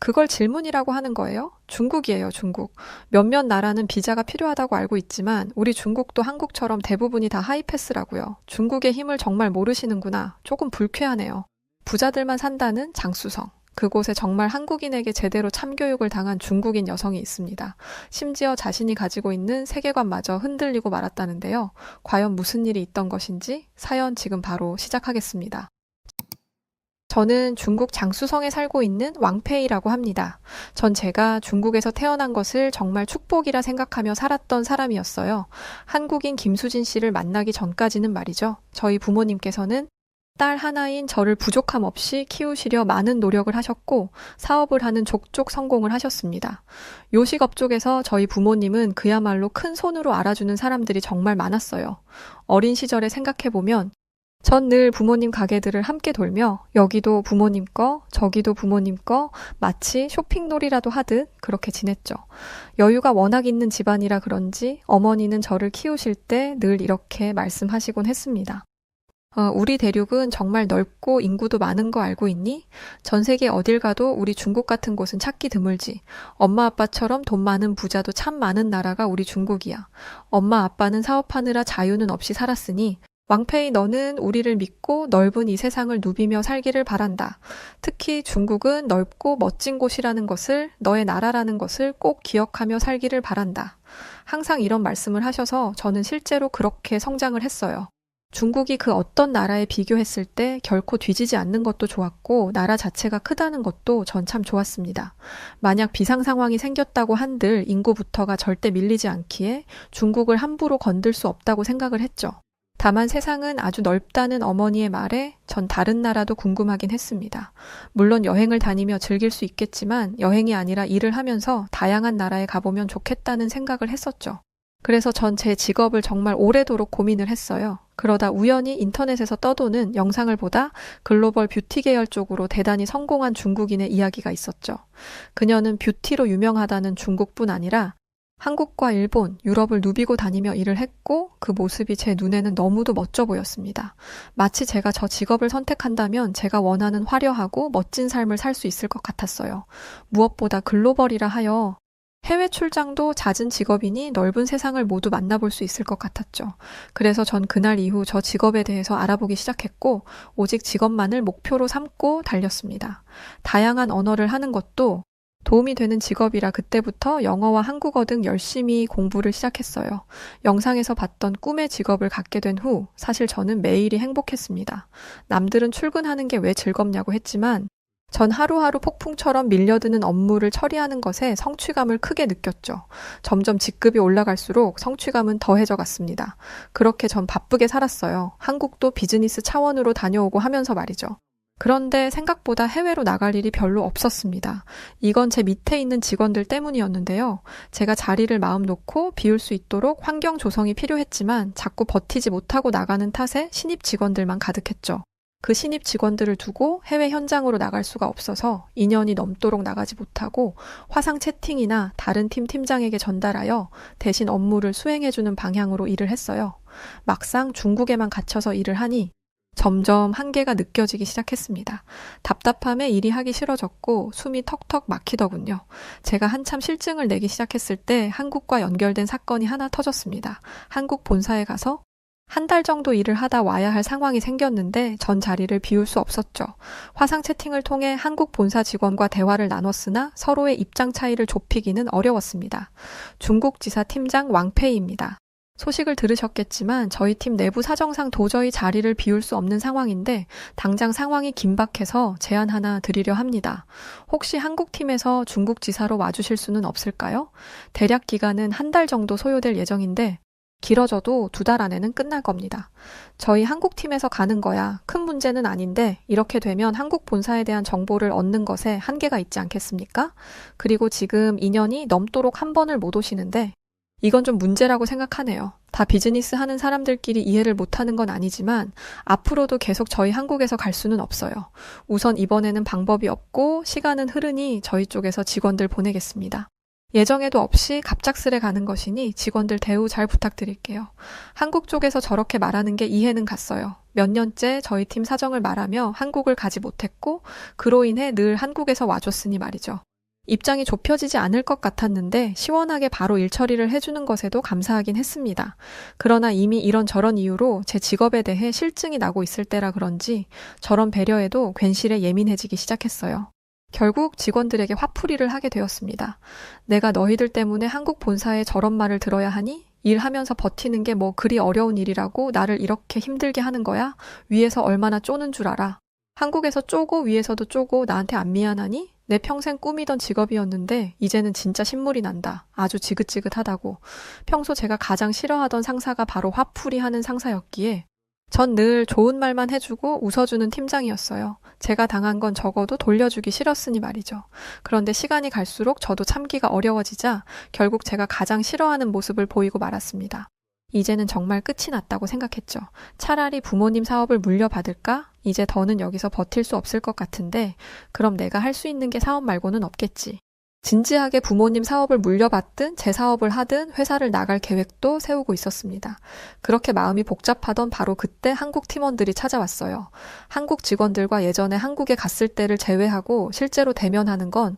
그걸 질문이라고 하는 거예요? 중국이에요, 중국. 몇몇 나라는 비자가 필요하다고 알고 있지만 우리 중국도 한국처럼 대부분이 다 하이패스라고요. 중국의 힘을 정말 모르시는구나. 조금 불쾌하네요. 부자들만 산다는 장쑤성. 그곳에 정말 한국인에게 제대로 참교육을 당한 중국인 여성이 있습니다. 심지어 자신이 가지고 있는 세계관마저 흔들리고 말았다는데요. 과연 무슨 일이 있던 것인지 사연 지금 바로 시작하겠습니다. 저는 중국 장쑤성에 살고 있는 왕페이라고 합니다. 전 제가 중국에서 태어난 것을 정말 축복이라 생각하며 살았던 사람이었어요. 한국인 김수진 씨를 만나기 전까지는 말이죠. 저희 부모님께서는 딸 하나인 저를 부족함 없이 키우시려 많은 노력을 하셨고 사업을 하는 족족 성공을 하셨습니다. 요식업 쪽에서 저희 부모님은 그야말로 큰 손으로 알아주는 사람들이 정말 많았어요. 어린 시절에 생각해보면 전 늘 부모님 가게들을 함께 돌며 여기도 부모님 거, 저기도 부모님 거, 마치 쇼핑놀이라도 하듯 그렇게 지냈죠. 여유가 워낙 있는 집안이라 그런지 어머니는 저를 키우실 때 늘 이렇게 말씀하시곤 했습니다. 우리 대륙은 정말 넓고 인구도 많은 거 알고 있니? 전 세계 어딜 가도 우리 중국 같은 곳은 찾기 드물지. 엄마 아빠처럼 돈 많은 부자도 참 많은 나라가 우리 중국이야. 엄마 아빠는 사업하느라 자유는 없이 살았으니 왕페이 너는 우리를 믿고 넓은 이 세상을 누비며 살기를 바란다. 특히 중국은 넓고 멋진 곳이라는 것을, 너의 나라라는 것을 꼭 기억하며 살기를 바란다. 항상 이런 말씀을 하셔서 저는 실제로 그렇게 성장을 했어요. 중국이 그 어떤 나라에 비교했을 때 결코 뒤지지 않는 것도 좋았고 나라 자체가 크다는 것도 전 참 좋았습니다. 만약 비상 상황이 생겼다고 한들 인구부터가 절대 밀리지 않기에 중국을 함부로 건들 수 없다고 생각을 했죠. 다만 세상은 아주 넓다는 어머니의 말에 전 다른 나라도 궁금하긴 했습니다. 물론 여행을 다니며 즐길 수 있겠지만 여행이 아니라 일을 하면서 다양한 나라에 가보면 좋겠다는 생각을 했었죠. 그래서 전 제 직업을 정말 오래도록 고민을 했어요. 그러다 우연히 인터넷에서 떠도는 영상을 보다 글로벌 뷰티 계열 쪽으로 대단히 성공한 중국인의 이야기가 있었죠. 그녀는 뷰티로 유명하다는 중국뿐 아니라 한국과 일본, 유럽을 누비고 다니며 일을 했고 그 모습이 제 눈에는 너무도 멋져 보였습니다. 마치 제가 저 직업을 선택한다면 제가 원하는 화려하고 멋진 삶을 살 수 있을 것 같았어요. 무엇보다 글로벌이라 하여 해외 출장도 잦은 직업이니 넓은 세상을 모두 만나볼 수 있을 것 같았죠. 그래서 전 그날 이후 저 직업에 대해서 알아보기 시작했고 오직 직업만을 목표로 삼고 달렸습니다. 다양한 언어를 하는 것도 도움이 되는 직업이라 그때부터 영어와 한국어 등 열심히 공부를 시작했어요. 영상에서 봤던 꿈의 직업을 갖게 된 후 사실 저는 매일이 행복했습니다. 남들은 출근하는 게 왜 즐겁냐고 했지만 전 하루하루 폭풍처럼 밀려드는 업무를 처리하는 것에 성취감을 크게 느꼈죠. 점점 직급이 올라갈수록 성취감은 더해져 갔습니다. 그렇게 전 바쁘게 살았어요. 한국도 비즈니스 차원으로 다녀오고 하면서 말이죠. 그런데 생각보다 해외로 나갈 일이 별로 없었습니다. 이건 제 밑에 있는 직원들 때문이었는데요. 제가 자리를 마음 놓고 비울 수 있도록 환경 조성이 필요했지만 자꾸 버티지 못하고 나가는 탓에 신입 직원들만 가득했죠. 그 신입 직원들을 두고 해외 현장으로 나갈 수가 없어서 2년이 넘도록 나가지 못하고 화상 채팅이나 다른 팀 팀장에게 전달하여 대신 업무를 수행해주는 방향으로 일을 했어요. 막상 중국에만 갇혀서 일을 하니 점점 한계가 느껴지기 시작했습니다. 답답함에 일이 하기 싫어졌고 숨이 턱턱 막히더군요. 제가 한참 실증을 내기 시작했을 때 한국과 연결된 사건이 하나 터졌습니다. 한국 본사에 가서 한 달 정도 일을 하다 와야 할 상황이 생겼는데 전 자리를 비울 수 없었죠. 화상 채팅을 통해 한국 본사 직원과 대화를 나눴으나 서로의 입장 차이를 좁히기는 어려웠습니다. 중국 지사 팀장 왕페이입니다. 소식을 들으셨겠지만 저희 팀 내부 사정상 도저히 자리를 비울 수 없는 상황인데 당장 상황이 긴박해서 제안 하나 드리려 합니다. 혹시 한국 팀에서 중국 지사로 와주실 수는 없을까요? 대략 기간은 한 달 정도 소요될 예정인데 길어져도 2달 안에는 끝날 겁니다. 저희 한국 팀에서 가는 거야. 큰 문제는 아닌데 이렇게 되면 한국 본사에 대한 정보를 얻는 것에 한계가 있지 않겠습니까? 그리고 지금 2년이 넘도록 한 번을 못 오시는데 이건 좀 문제라고 생각하네요. 다 비즈니스 하는 사람들끼리 이해를 못하는 건 아니지만 앞으로도 계속 저희 한국에서 갈 수는 없어요. 우선 이번에는 방법이 없고 시간은 흐르니 저희 쪽에서 직원들 보내겠습니다. 예정에도 없이 갑작스레 가는 것이니 직원들 대우 잘 부탁드릴게요. 한국 쪽에서 저렇게 말하는 게 이해는 갔어요. 몇 년째 저희 팀 사정을 말하며 한국을 가지 못했고 그로 인해 늘 한국에서 와줬으니 말이죠. 입장이 좁혀지지 않을 것 같았는데 시원하게 바로 일 처리를 해주는 것에도 감사하긴 했습니다. 그러나 이미 이런저런 이유로 제 직업에 대해 실증이 나고 있을 때라 그런지 저런 배려에도 괜시레 예민해지기 시작했어요. 결국 직원들에게 화풀이를 하게 되었습니다. 내가 너희들 때문에 한국 본사에 저런 말을 들어야 하니? 일하면서 버티는 게 뭐 그리 어려운 일이라고 나를 이렇게 힘들게 하는 거야? 위에서 얼마나 쪼는 줄 알아? 한국에서 쪼고 위에서도 쪼고 나한테 안 미안하니? 내 평생 꿈이던 직업이었는데 이제는 진짜 신물이 난다. 아주 지긋지긋하다고. 평소 제가 가장 싫어하던 상사가 바로 화풀이하는 상사였기에 전 늘 좋은 말만 해주고 웃어주는 팀장이었어요. 제가 당한 건 적어도 돌려주기 싫었으니 말이죠. 그런데 시간이 갈수록 저도 참기가 어려워지자 결국 제가 가장 싫어하는 모습을 보이고 말았습니다. 이제는 정말 끝이 났다고 생각했죠. 차라리 부모님 사업을 물려받을까? 이제 더는 여기서 버틸 수 없을 것 같은데 그럼 내가 할 수 있는 게 사업 말고는 없겠지. 진지하게 부모님 사업을 물려받든 제 사업을 하든 회사를 나갈 계획도 세우고 있었습니다. 그렇게 마음이 복잡하던 바로 그때 한국 팀원들이 찾아왔어요. 한국 직원들과 예전에 한국에 갔을 때를 제외하고 실제로 대면하는 건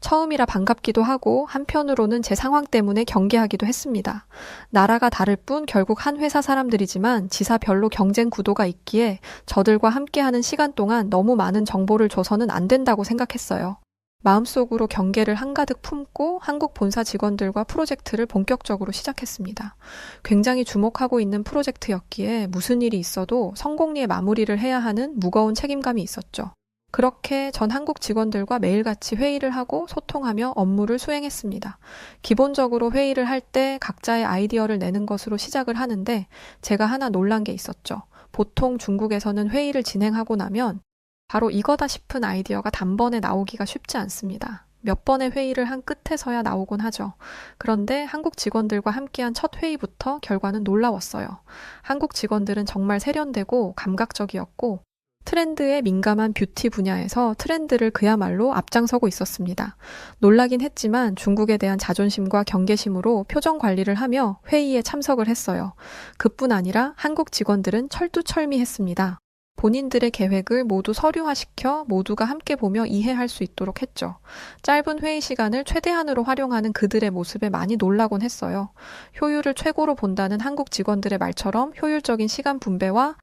처음이라 반갑기도 하고 한편으로는 제 상황 때문에 경계하기도 했습니다. 나라가 다를 뿐 결국 한 회사 사람들이지만 지사별로 경쟁 구도가 있기에 저들과 함께하는 시간 동안 너무 많은 정보를 줘서는 안 된다고 생각했어요. 마음속으로 경계를 한가득 품고 한국 본사 직원들과 프로젝트를 본격적으로 시작했습니다. 굉장히 주목하고 있는 프로젝트였기에 무슨 일이 있어도 성공리에 마무리를 해야 하는 무거운 책임감이 있었죠. 그렇게 전 한국 직원들과 매일같이 회의를 하고 소통하며 업무를 수행했습니다. 기본적으로 회의를 할 때 각자의 아이디어를 내는 것으로 시작을 하는데 제가 하나 놀란 게 있었죠. 보통 중국에서는 회의를 진행하고 나면 바로 이거다 싶은 아이디어가 단번에 나오기가 쉽지 않습니다. 몇 번의 회의를 한 끝에서야 나오곤 하죠. 그런데 한국 직원들과 함께한 첫 회의부터 결과는 놀라웠어요. 한국 직원들은 정말 세련되고 감각적이었고 트렌드에 민감한 뷰티 분야에서 트렌드를 그야말로 앞장서고 있었습니다. 놀라긴 했지만 중국에 대한 자존심과 경계심으로 표정 관리를 하며 회의에 참석을 했어요. 그뿐 아니라 한국 직원들은 철두철미했습니다. 본인들의 계획을 모두 서류화시켜 모두가 함께 보며 이해할 수 있도록 했죠. 짧은 회의 시간을 최대한으로 활용하는 그들의 모습에 많이 놀라곤 했어요. 효율을 최고로 본다는 한국 직원들의 말처럼 효율적인 시간 분배와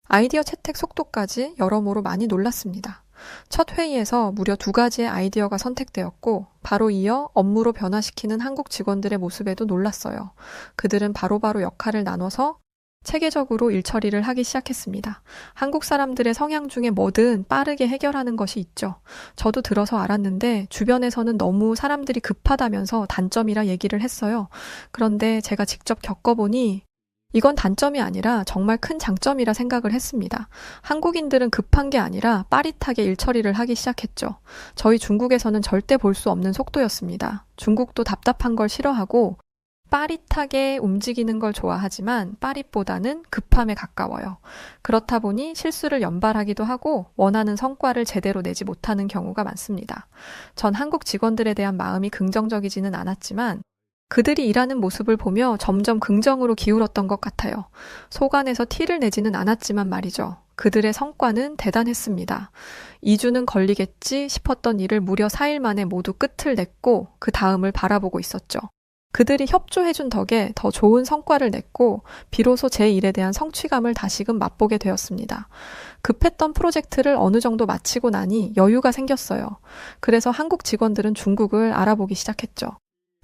아이디어 채택 속도까지 여러모로 많이 놀랐습니다. 첫 회의에서 무려 2가지의 아이디어가 선택되었고 바로 이어 업무로 변화시키는 한국 직원들의 모습에도 놀랐어요. 그들은 바로바로 역할을 나눠서 체계적으로 일 처리를 하기 시작했습니다. 한국 사람들의 성향 중에 뭐든 빠르게 해결하는 것이 있죠. 저도 들어서 알았는데 주변에서는 너무 사람들이 급하다면서 단점이라 얘기를 했어요. 그런데 제가 직접 겪어보니 이건 단점이 아니라 정말 큰 장점이라 생각을 했습니다. 한국인들은 급한 게 아니라 빠릿하게 일 처리를 하기 시작했죠. 저희 중국에서는 절대 볼 수 없는 속도였습니다. 중국도 답답한 걸 싫어하고 빠릿하게 움직이는 걸 좋아하지만 빠릿보다는 급함에 가까워요. 그렇다 보니 실수를 연발하기도 하고 원하는 성과를 제대로 내지 못하는 경우가 많습니다. 전 한국 직원들에 대한 마음이 긍정적이지는 않았지만 그들이 일하는 모습을 보며 점점 긍정으로 기울었던 것 같아요. 속안에서 티를 내지는 않았지만 말이죠. 그들의 성과는 대단했습니다. 2주는 걸리겠지 싶었던 일을 무려 4일 만에 모두 끝을 냈고 그 다음을 바라보고 있었죠. 그들이 협조해준 덕에 더 좋은 성과를 냈고 비로소 제 일에 대한 성취감을 다시금 맛보게 되었습니다. 급했던 프로젝트를 어느 정도 마치고 나니 여유가 생겼어요. 그래서 한국 직원들은 중국을 알아보기 시작했죠.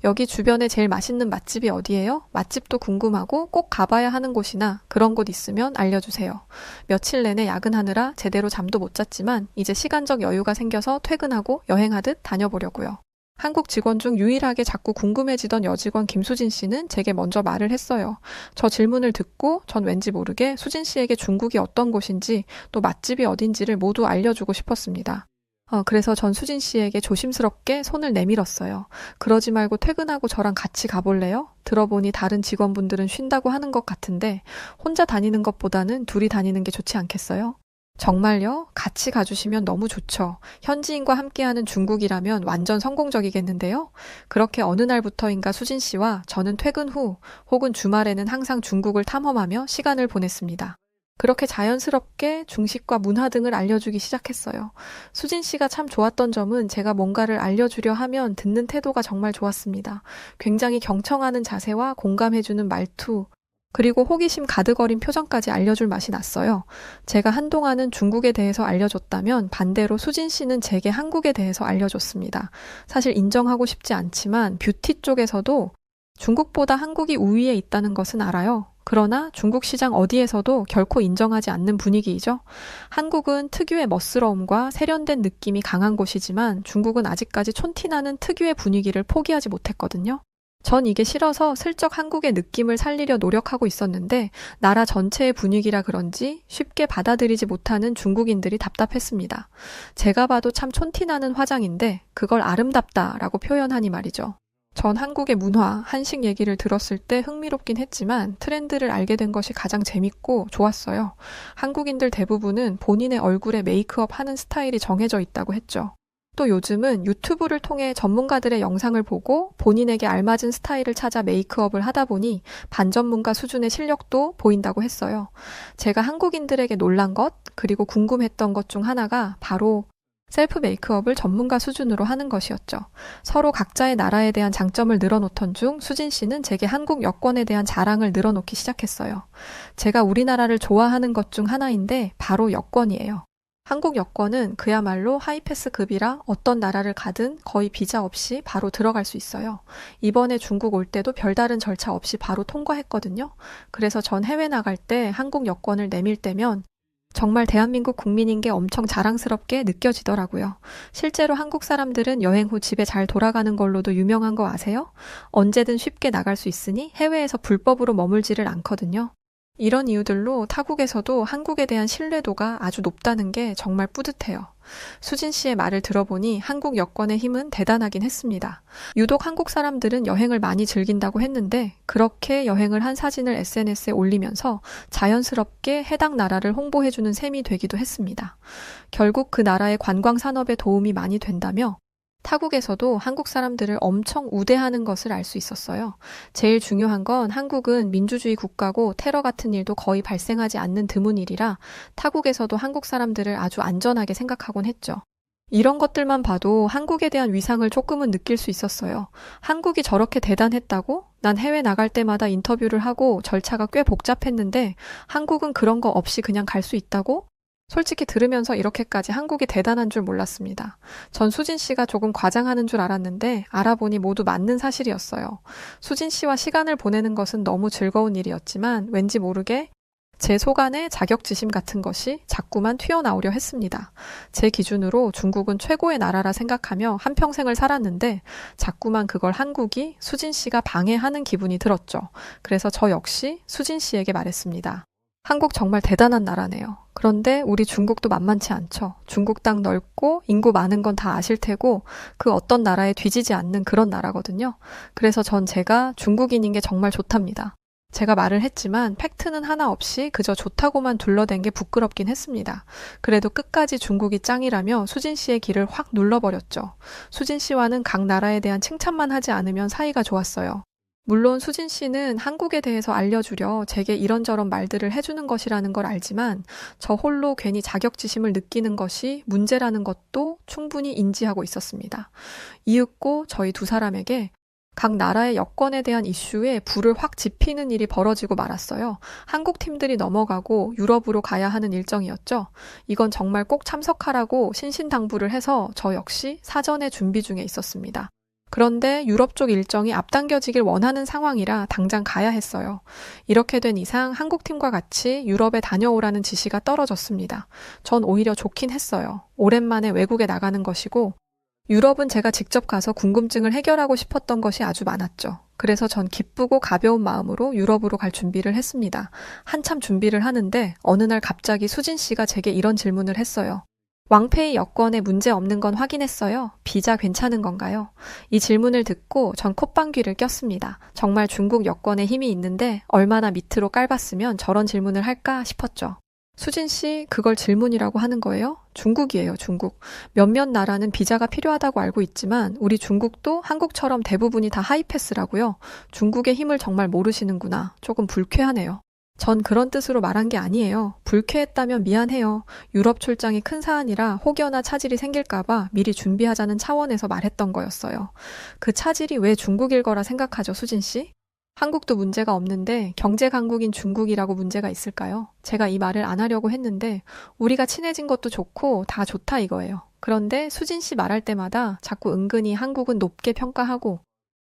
여기 주변에 제일 맛있는 맛집이 어디예요? 맛집도 궁금하고 꼭 가봐야 하는 곳이나 그런 곳 있으면 알려주세요. 며칠 내내 야근하느라 제대로 잠도 못 잤지만 이제 시간적 여유가 생겨서 퇴근하고 여행하듯 다녀보려고요. 한국 직원 중 유일하게 자꾸 궁금해지던 여직원 김수진 씨는 제게 먼저 말을 했어요. 저 질문을 듣고 전 왠지 모르게 수진 씨에게 중국이 어떤 곳인지 또 맛집이 어딘지를 모두 알려주고 싶었습니다. 그래서 전 수진 씨에게 조심스럽게 손을 내밀었어요. 그러지 말고 퇴근하고 저랑 같이 가볼래요? 들어보니 다른 직원분들은 쉰다고 하는 것 같은데 혼자 다니는 것보다는 둘이 다니는 게 좋지 않겠어요? 정말요? 같이 가주시면 너무 좋죠. 현지인과 함께하는 중국이라면 완전 성공적이겠는데요? 그렇게 어느 날부터인가 수진 씨와 저는 퇴근 후 혹은 주말에는 항상 중국을 탐험하며 시간을 보냈습니다. 그렇게 자연스럽게 중식과 문화 등을 알려주기 시작했어요. 수진 씨가 참 좋았던 점은 제가 뭔가를 알려주려 하면 듣는 태도가 정말 좋았습니다. 굉장히 경청하는 자세와 공감해주는 말투, 그리고 호기심 가득 어린 표정까지 알려줄 맛이 났어요. 제가 한동안은 중국에 대해서 알려줬다면 반대로 수진 씨는 제게 한국에 대해서 알려줬습니다. 사실 인정하고 싶지 않지만 뷰티 쪽에서도 중국보다 한국이 우위에 있다는 것은 알아요. 그러나 중국 시장 어디에서도 결코 인정하지 않는 분위기이죠. 한국은 특유의 멋스러움과 세련된 느낌이 강한 곳이지만 중국은 아직까지 촌티나는 특유의 분위기를 포기하지 못했거든요. 전 이게 싫어서 슬쩍 한국의 느낌을 살리려 노력하고 있었는데 나라 전체의 분위기라 그런지 쉽게 받아들이지 못하는 중국인들이 답답했습니다. 제가 봐도 참 촌티나는 화장인데 그걸 아름답다라고 표현하니 말이죠. 전 한국의 문화, 한식 얘기를 들었을 때 흥미롭긴 했지만 트렌드를 알게 된 것이 가장 재밌고 좋았어요. 한국인들 대부분은 본인의 얼굴에 메이크업 하는 스타일이 정해져 있다고 했죠. 또 요즘은 유튜브를 통해 전문가들의 영상을 보고 본인에게 알맞은 스타일을 찾아 메이크업을 하다 보니 반전문가 수준의 실력도 보인다고 했어요. 제가 한국인들에게 놀란 것, 그리고 궁금했던 것 중 하나가 바로 셀프 메이크업을 전문가 수준으로 하는 것이었죠. 서로 각자의 나라에 대한 장점을 늘어놓던 중 수진 씨는 제게 한국 여권에 대한 자랑을 늘어놓기 시작했어요. 제가 우리나라를 좋아하는 것 중 하나인데 바로 여권이에요. 한국 여권은 그야말로 하이패스급이라 어떤 나라를 가든 거의 비자 없이 바로 들어갈 수 있어요. 이번에 중국 올 때도 별다른 절차 없이 바로 통과했거든요. 그래서 전 해외 나갈 때 한국 여권을 내밀 때면 정말 대한민국 국민인 게 엄청 자랑스럽게 느껴지더라고요. 실제로 한국 사람들은 여행 후 집에 잘 돌아가는 걸로도 유명한 거 아세요? 언제든 쉽게 나갈 수 있으니 해외에서 불법으로 머물지를 않거든요. 이런 이유들로 타국에서도 한국에 대한 신뢰도가 아주 높다는 게 정말 뿌듯해요. 수진 씨의 말을 들어보니 한국 여권의 힘은 대단하긴 했습니다. 유독 한국 사람들은 여행을 많이 즐긴다고 했는데 그렇게 여행을 한 사진을 SNS에 올리면서 자연스럽게 해당 나라를 홍보해주는 셈이 되기도 했습니다. 결국 그 나라의 관광 산업에 도움이 많이 된다며 타국에서도 한국 사람들을 엄청 우대하는 것을 알 수 있었어요. 제일 중요한 건 한국은 민주주의 국가고 테러 같은 일도 거의 발생하지 않는 드문 일이라 타국에서도 한국 사람들을 아주 안전하게 생각하곤 했죠. 이런 것들만 봐도 한국에 대한 위상을 조금은 느낄 수 있었어요. 한국이 저렇게 대단했다고? 난 해외 나갈 때마다 인터뷰를 하고 절차가 꽤 복잡했는데 한국은 그런 거 없이 그냥 갈 수 있다고? 솔직히 들으면서 이렇게까지 한국이 대단한 줄 몰랐습니다. 전 수진 씨가 조금 과장하는 줄 알았는데 알아보니 모두 맞는 사실이었어요. 수진 씨와 시간을 보내는 것은 너무 즐거운 일이었지만 왠지 모르게 제 속안에 자격지심 같은 것이 자꾸만 튀어나오려 했습니다. 제 기준으로 중국은 최고의 나라라 생각하며 한평생을 살았는데 자꾸만 그걸 한국이 수진 씨가 방해하는 기분이 들었죠. 그래서 저 역시 수진 씨에게 말했습니다. 한국 정말 대단한 나라네요. 그런데 우리 중국도 만만치 않죠. 중국 땅 넓고 인구 많은 건 다 아실 테고 그 어떤 나라에 뒤지지 않는 그런 나라거든요. 그래서 전 제가 중국인인 게 정말 좋답니다. 제가 말을 했지만 팩트는 하나 없이 그저 좋다고만 둘러댄 게 부끄럽긴 했습니다. 그래도 끝까지 중국이 짱이라며 수진 씨의 길을 확 눌러버렸죠. 수진 씨와는 각 나라에 대한 칭찬만 하지 않으면 사이가 좋았어요. 물론 수진 씨는 한국에 대해서 알려주려 제게 이런저런 말들을 해주는 것이라는 걸 알지만 저 홀로 괜히 자격지심을 느끼는 것이 문제라는 것도 충분히 인지하고 있었습니다. 이윽고 저희 두 사람에게 각 나라의 여권에 대한 이슈에 불을 확 지피는 일이 벌어지고 말았어요. 한국 팀들이 넘어가고 유럽으로 가야 하는 일정이었죠. 이건 정말 꼭 참석하라고 신신당부를 해서 저 역시 사전에 준비 중에 있었습니다. 그런데 유럽 쪽 일정이 앞당겨지길 원하는 상황이라 당장 가야 했어요. 이렇게 된 이상 한국팀과 같이 유럽에 다녀오라는 지시가 떨어졌습니다. 전 오히려 좋긴 했어요. 오랜만에 외국에 나가는 것이고 유럽은 제가 직접 가서 궁금증을 해결하고 싶었던 것이 아주 많았죠. 그래서 전 기쁘고 가벼운 마음으로 유럽으로 갈 준비를 했습니다. 한참 준비를 하는데 어느 날 갑자기 수진 씨가 제게 이런 질문을 했어요. 왕페이 여권에 문제 없는 건 확인했어요. 비자 괜찮은 건가요? 이 질문을 듣고 전 콧방귀를 꼈습니다. 정말 중국 여권에 힘이 있는데 얼마나 밑으로 깔봤으면 저런 질문을 할까 싶었죠. 수진 씨, 그걸 질문이라고 하는 거예요? 중국이에요, 중국. 몇몇 나라는 비자가 필요하다고 알고 있지만 우리 중국도 한국처럼 대부분이 다 하이패스라고요. 중국의 힘을 정말 모르시는구나. 조금 불쾌하네요. 전 그런 뜻으로 말한 게 아니에요. 불쾌했다면 미안해요. 유럽 출장이 큰 사안이라 혹여나 차질이 생길까봐 미리 준비하자는 차원에서 말했던 거였어요. 그 차질이 왜 중국일 거라 생각하죠, 수진 씨? 한국도 문제가 없는데 경제 강국인 중국이라고 문제가 있을까요? 제가 이 말을 안 하려고 했는데 우리가 친해진 것도 좋고 다 좋다 이거예요. 그런데 수진 씨 말할 때마다 자꾸 은근히 한국은 높게 평가하고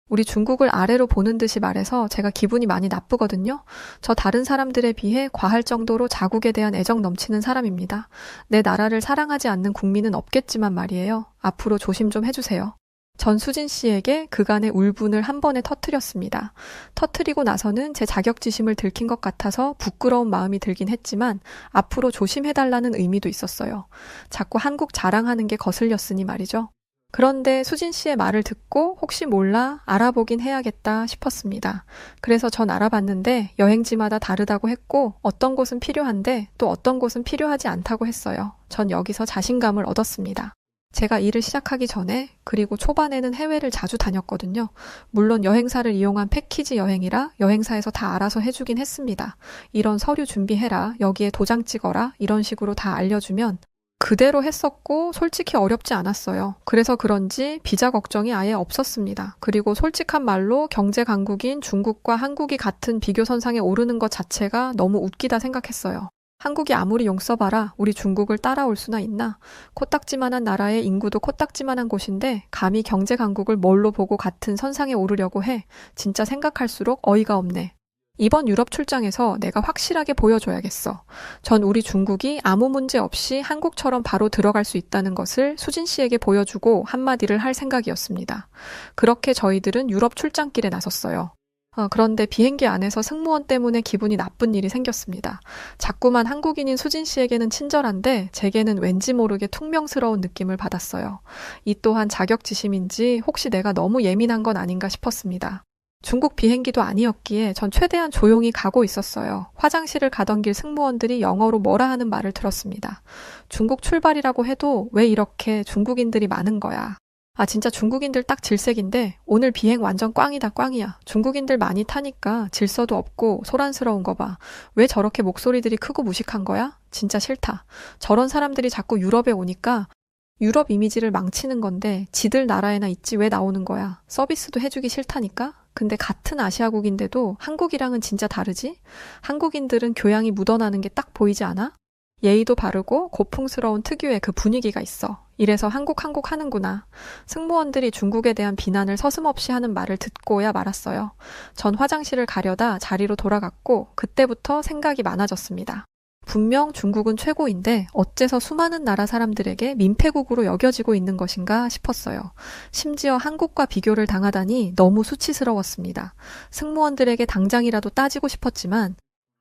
우리 중국을 아래로 보는 듯이 말해서 제가 기분이 많이 나쁘거든요. 저 다른 사람들에 비해 과할 정도로 자국에 대한 애정 넘치는 사람입니다. 내 나라를 사랑하지 않는 국민은 없겠지만 말이에요. 앞으로 조심 좀 해주세요. 전수진 씨에게 그간의 울분을 한 번에 터뜨렸습니다. 터뜨리고 나서는 제 자격지심을 들킨 것 같아서 부끄러운 마음이 들긴 했지만 앞으로 조심해달라는 의미도 있었어요. 자꾸 한국 자랑하는 게 거슬렸으니 말이죠. 그런데 수진 씨의 말을 듣고 혹시 몰라 알아보긴 해야겠다 싶었습니다. 그래서 전 알아봤는데 여행지마다 다르다고 했고 어떤 곳은 필요한데 또 어떤 곳은 필요하지 않다고 했어요. 전 여기서 자신감을 얻었습니다. 제가 일을 시작하기 전에 그리고 초반에는 해외를 자주 다녔거든요. 물론 여행사를 이용한 패키지 여행이라 여행사에서 다 알아서 해주긴 했습니다. 이런 서류 준비해라, 여기에 도장 찍어라 이런 식으로 다 알려주면 그대로 했었고 솔직히 어렵지 않았어요. 그래서 그런지 비자 걱정이 아예 없었습니다. 그리고 솔직한 말로 경제 강국인 중국과 한국이 같은 비교선상에 오르는 것 자체가 너무 웃기다 생각했어요. 한국이 아무리 용 써봐라 우리 중국을 따라올 수나 있나? 코딱지만한 나라의 인구도 코딱지만한 곳인데 감히 경제 강국을 뭘로 보고 같은 선상에 오르려고 해. 진짜 생각할수록 어이가 없네. 이번 유럽 출장에서 내가 확실하게 보여줘야겠어. 전 우리 중국이 아무 문제 없이 한국처럼 바로 들어갈 수 있다는 것을 수진 씨에게 보여주고 한마디를 할 생각이었습니다. 그렇게 저희들은 유럽 출장길에 나섰어요. 그런데 비행기 안에서 승무원 때문에 기분이 나쁜 일이 생겼습니다. 자꾸만 한국인인 수진 씨에게는 친절한데 제게는 왠지 모르게 퉁명스러운 느낌을 받았어요. 이 또한 자격지심인지 혹시 내가 너무 예민한 건 아닌가 싶었습니다. 중국 비행기도 아니었기에 전 최대한 조용히 가고 있었어요. 화장실을 가던 길 승무원들이 영어로 뭐라 하는 말을 들었습니다. 중국 출발이라고 해도 왜 이렇게 중국인들이 많은 거야? 진짜 중국인들 딱 질색인데 오늘 비행 완전 꽝이다 꽝이야. 중국인들 많이 타니까 질서도 없고 소란스러운 거 봐. 왜 저렇게 목소리들이 크고 무식한 거야? 진짜 싫다. 저런 사람들이 자꾸 유럽에 오니까 유럽 이미지를 망치는 건데 지들 나라에나 있지 왜 나오는 거야? 서비스도 해주기 싫다니까? 근데 같은 아시아국인데도 한국이랑은 진짜 다르지? 한국인들은 교양이 묻어나는 게 딱 보이지 않아? 예의도 바르고 고풍스러운 특유의 그 분위기가 있어. 이래서 한국 하는구나. 승무원들이 중국에 대한 비난을 서슴없이 하는 말을 듣고야 말았어요. 전 화장실을 가려다 자리로 돌아갔고 그때부터 생각이 많아졌습니다. 분명 중국은 최고인데 어째서 수많은 나라 사람들에게 민폐국으로 여겨지고 있는 것인가 싶었어요. 심지어 한국과 비교를 당하다니 너무 수치스러웠습니다. 승무원들에게 당장이라도 따지고 싶었지만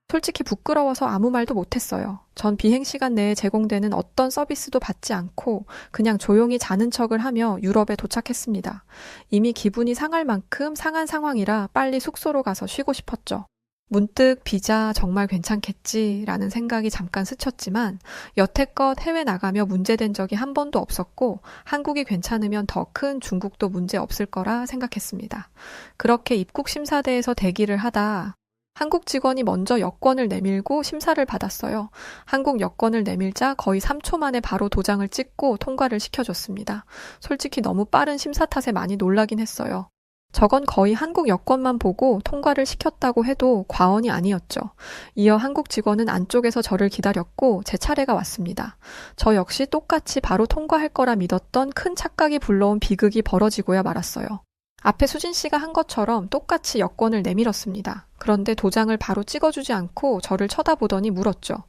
솔직히 부끄러워서 아무 말도 못했어요. 전 비행 시간 내에 제공되는 어떤 서비스도 받지 않고 그냥 조용히 자는 척을 하며 유럽에 도착했습니다. 이미 기분이 상할 만큼 상한 상황이라 빨리 숙소로 가서 쉬고 싶었죠. 문득 비자 정말 괜찮겠지라는 생각이 잠깐 스쳤지만 여태껏 해외 나가며 문제된 적이 한 번도 없었고 한국이 괜찮으면 더 큰 중국도 문제 없을 거라 생각했습니다. 그렇게 입국 심사대에서 대기를 하다 한국 직원이 먼저 여권을 내밀고 심사를 받았어요. 한국 여권을 내밀자 거의 3초 만에 바로 도장을 찍고 통과를 시켜줬습니다. 솔직히 너무 빠른 심사 탓에 많이 놀라긴 했어요. 저건 거의 한국 여권만 보고 통과를 시켰다고 해도 과언이 아니었죠. 이어 한국 직원은 안쪽에서 저를 기다렸고 제 차례가 왔습니다. 저 역시 똑같이 바로 통과할 거라 믿었던 큰 착각이 불러온 비극이 벌어지고야 말았어요. 앞에 수진 씨가 한 것처럼 똑같이 여권을 내밀었습니다. 그런데 도장을 바로 찍어주지 않고 저를 쳐다보더니 물었죠.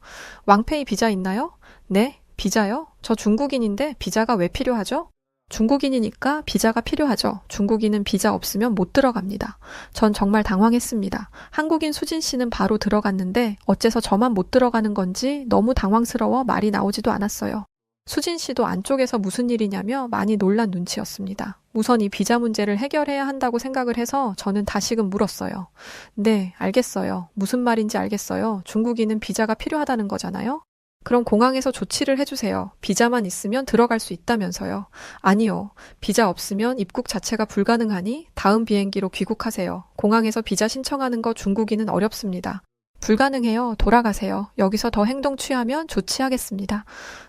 왕페이 비자 있나요? 네, 비자요? 저 중국인인데 비자가 왜 필요하죠? 중국인이니까 비자가 필요하죠. 중국인은 비자 없으면 못 들어갑니다. 전 정말 당황했습니다. 한국인 수진 씨는 바로 들어갔는데 어째서 저만 못 들어가는 건지 너무 당황스러워 말이 나오지도 않았어요. 수진 씨도 안쪽에서 무슨 일이냐며 많이 놀란 눈치였습니다. 우선 이 비자 문제를 해결해야 한다고 생각을 해서 저는 다시금 물었어요. 네, 알겠어요. 무슨 말인지 알겠어요. 중국인은 비자가 필요하다는 거잖아요? 그럼 공항에서 조치를 해주세요. 비자만 있으면 들어갈 수 있다면서요. 아니요. 비자 없으면 입국 자체가 불가능하니 다음 비행기로 귀국하세요. 공항에서 비자 신청하는 거 중국인은 어렵습니다. 불가능해요. 돌아가세요. 여기서 더 행동 취하면 조치하겠습니다.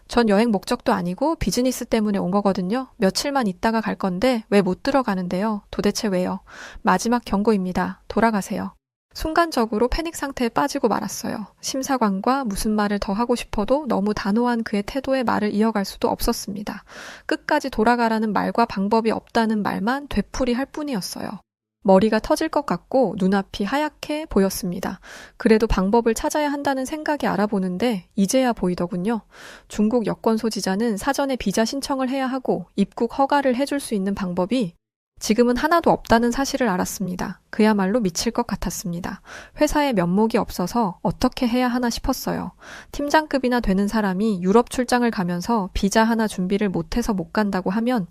전 여행 목적도 아니고 비즈니스 때문에 온 거거든요. 며칠만 있다가 갈 건데 왜 못 들어가는데요? 도대체 왜요? 마지막 경고입니다. 돌아가세요. 순간적으로 패닉 상태에 빠지고 말았어요. 심사관과 무슨 말을 더 하고 싶어도 너무 단호한 그의 태도에 말을 이어갈 수도 없었습니다. 끝까지 돌아가라는 말과 방법이 없다는 말만 되풀이할 뿐이었어요. 머리가 터질 것 같고 눈앞이 하얗게 보였습니다. 그래도 방법을 찾아야 한다는 생각이 알아보는데 이제야 보이더군요. 중국 여권 소지자는 사전에 비자 신청을 해야 하고 입국 허가를 해줄 수 있는 방법이 지금은 하나도 없다는 사실을 알았습니다. 그야말로 미칠 것 같았습니다. 회사에 면목이 없어서 어떻게 해야 하나 싶었어요. 팀장급이나 되는 사람이 유럽 출장을 가면서 비자 하나 준비를 못해서 못 간다고 하면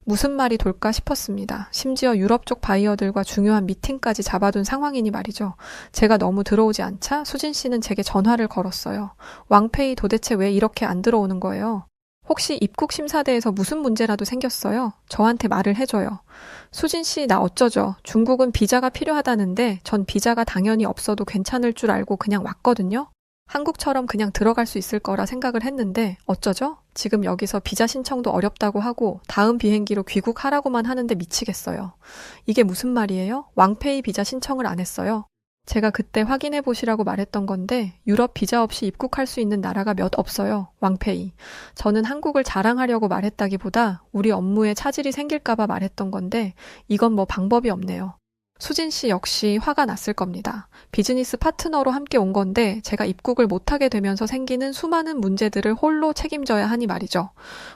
무슨 말이 돌까 싶었습니다. 심지어 유럽 쪽 바이어들과 중요한 미팅까지 잡아둔 상황이니 말이죠. 제가 너무 들어오지 않자 수진 씨는 제게 전화를 걸었어요. 왕페이 도대체 왜 이렇게 안 들어오는 거예요? 혹시 입국 심사대에서 무슨 문제라도 생겼어요? 저한테 말을 해줘요. 수진 씨, 나 어쩌죠? 중국은 비자가 필요하다는데 전 비자가 당연히 없어도 괜찮을 줄 알고 그냥 왔거든요. 한국처럼 그냥 들어갈 수 있을 거라 생각을 했는데 어쩌죠? 지금 여기서 비자 신청도 어렵다고 하고 다음 비행기로 귀국하라고만 하는데 미치겠어요. 이게 무슨 말이에요? 왕페이 비자 신청을 안 했어요. 제가 그때 확인해 보시라고 말했던 건데 유럽 비자 없이 입국할 수 있는 나라가 몇 없어요. 왕페이. 저는 한국을 자랑하려고 말했다기보다 우리 업무에 차질이 생길까봐 말했던 건데 이건 뭐 방법이 없네요. 수진 씨 역시 화가 났을 겁니다. 비즈니스 파트너로 함께 온 건데 제가 입국을 못하게 되면서 생기는 수많은 문제들을 홀로 책임져야 하니 말이죠.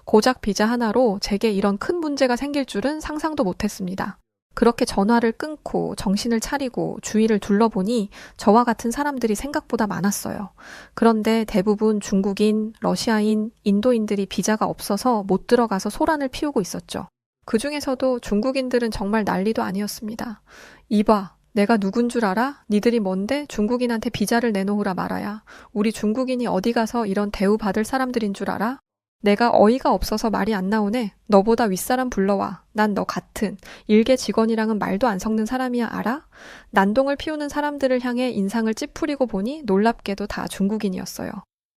고작 비자 하나로 제게 이런 큰 문제가 생길 줄은 상상도 못했습니다. 그렇게 전화를 끊고 정신을 차리고 주위를 둘러보니 저와 같은 사람들이 생각보다 많았어요. 그런데 대부분 중국인, 러시아인, 인도인들이 비자가 없어서 못 들어가서 소란을 피우고 있었죠. 그 중에서도 중국인들은 정말 난리도 아니었습니다. 이봐, 내가 누군 줄 알아? 니들이 뭔데 중국인한테 비자를 내놓으라 말아야. 우리 중국인이 어디 가서 이런 대우 받을 사람들인 줄 알아? 내가 어이가 없어서 말이 안 나오네. 너보다 윗사람 불러와. 난 너 같은 일개 직원이랑은 말도 안 섞는 사람이야 알아? 난동을 피우는 사람들을 향해 인상을 찌푸리고 보니 놀랍게도 다 중국인이었어요.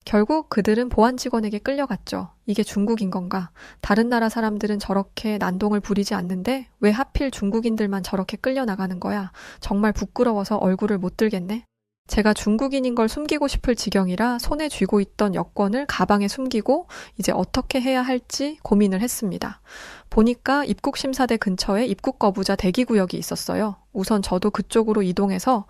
결국 그들은 보안 직원에게 끌려갔죠. 이게 중국인 건가? 다른 나라 사람들은 저렇게 난동을 부리지 않는데 왜 하필 중국인들만 저렇게 끌려나가는 거야? 정말 부끄러워서 얼굴을 못 들겠네. 제가 중국인인 걸 숨기고 싶을 지경이라 손에 쥐고 있던 여권을 가방에 숨기고 이제 어떻게 해야 할지 고민을 했습니다. 보니까 입국심사대 근처에 입국 거부자 대기구역이 있었어요. 우선 저도 그쪽으로 이동해서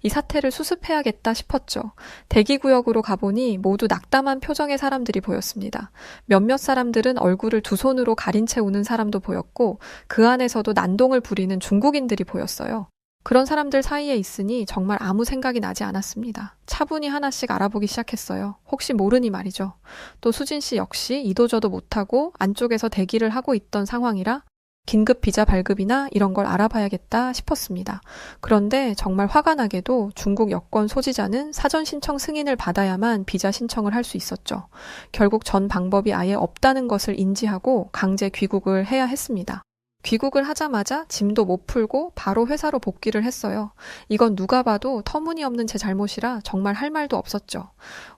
이 사태를 수습해야겠다 싶었죠. 대기구역으로 가보니 모두 낙담한 표정의 사람들이 보였습니다. 몇몇 사람들은 얼굴을 두 손으로 가린 채 우는 사람도 보였고 그 안에서도 난동을 부리는 중국인들이 보였어요. 그런 사람들 사이에 있으니 정말 아무 생각이 나지 않았습니다. 차분히 하나씩 알아보기 시작했어요. 혹시 모르니 말이죠. 또 수진 씨 역시 이도저도 못하고 안쪽에서 대기를 하고 있던 상황이라 긴급 비자 발급이나 이런 걸 알아봐야겠다 싶었습니다. 그런데 정말 화가 나게도 중국 여권 소지자는 사전 신청 승인을 받아야만 비자 신청을 할 수 있었죠. 결국 전 방법이 아예 없다는 것을 인지하고 강제 귀국을 해야 했습니다. 귀국을 하자마자 짐도 못 풀고 바로 회사로 복귀를 했어요. 이건 누가 봐도 터무니없는 제 잘못이라 정말 할 말도 없었죠.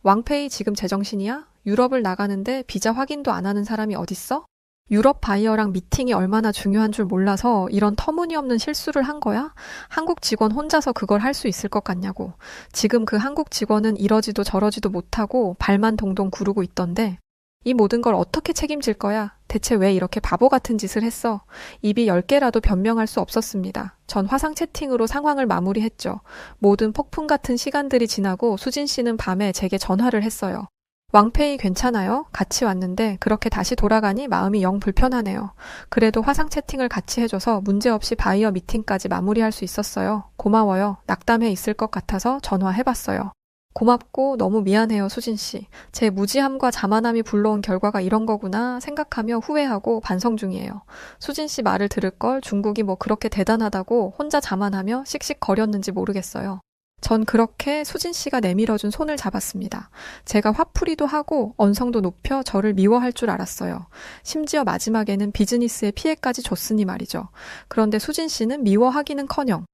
왕페이 지금 제정신이야? 유럽을 나가는데 비자 확인도 안 하는 사람이 어딨어? 유럽 바이어랑 미팅이 얼마나 중요한 줄 몰라서 이런 터무니없는 실수를 한 거야? 한국 직원 혼자서 그걸 할 수 있을 것 같냐고. 지금 그 한국 직원은 이러지도 저러지도 못하고 발만 동동 구르고 있던데 이 모든 걸 어떻게 책임질 거야? 대체 왜 이렇게 바보 같은 짓을 했어? 입이 10개라도 변명할 수 없었습니다. 전 화상 채팅으로 상황을 마무리했죠. 모든 폭풍 같은 시간들이 지나고 수진 씨는 밤에 제게 전화를 했어요. 왕페이 괜찮아요? 같이 왔는데 그렇게 다시 돌아가니 마음이 영 불편하네요. 그래도 화상 채팅을 같이 해줘서 문제없이 바이어 미팅까지 마무리할 수 있었어요. 고마워요. 낙담해 있을 것 같아서 전화해봤어요. 고맙고 너무 미안해요, 수진 씨. 제 무지함과 자만함이 불러온 결과가 이런 거구나 생각하며 후회하고 반성 중이에요. 수진 씨 말을 들을 걸 중국이 뭐 그렇게 대단하다고 혼자 자만하며 씩씩거렸는지 모르겠어요. 전 그렇게 수진 씨가 내밀어준 손을 잡았습니다. 제가 화풀이도 하고 언성도 높여 저를 미워할 줄 알았어요. 심지어 마지막에는 비즈니스에 피해까지 줬으니 말이죠. 그런데 수진 씨는 미워하기는커녕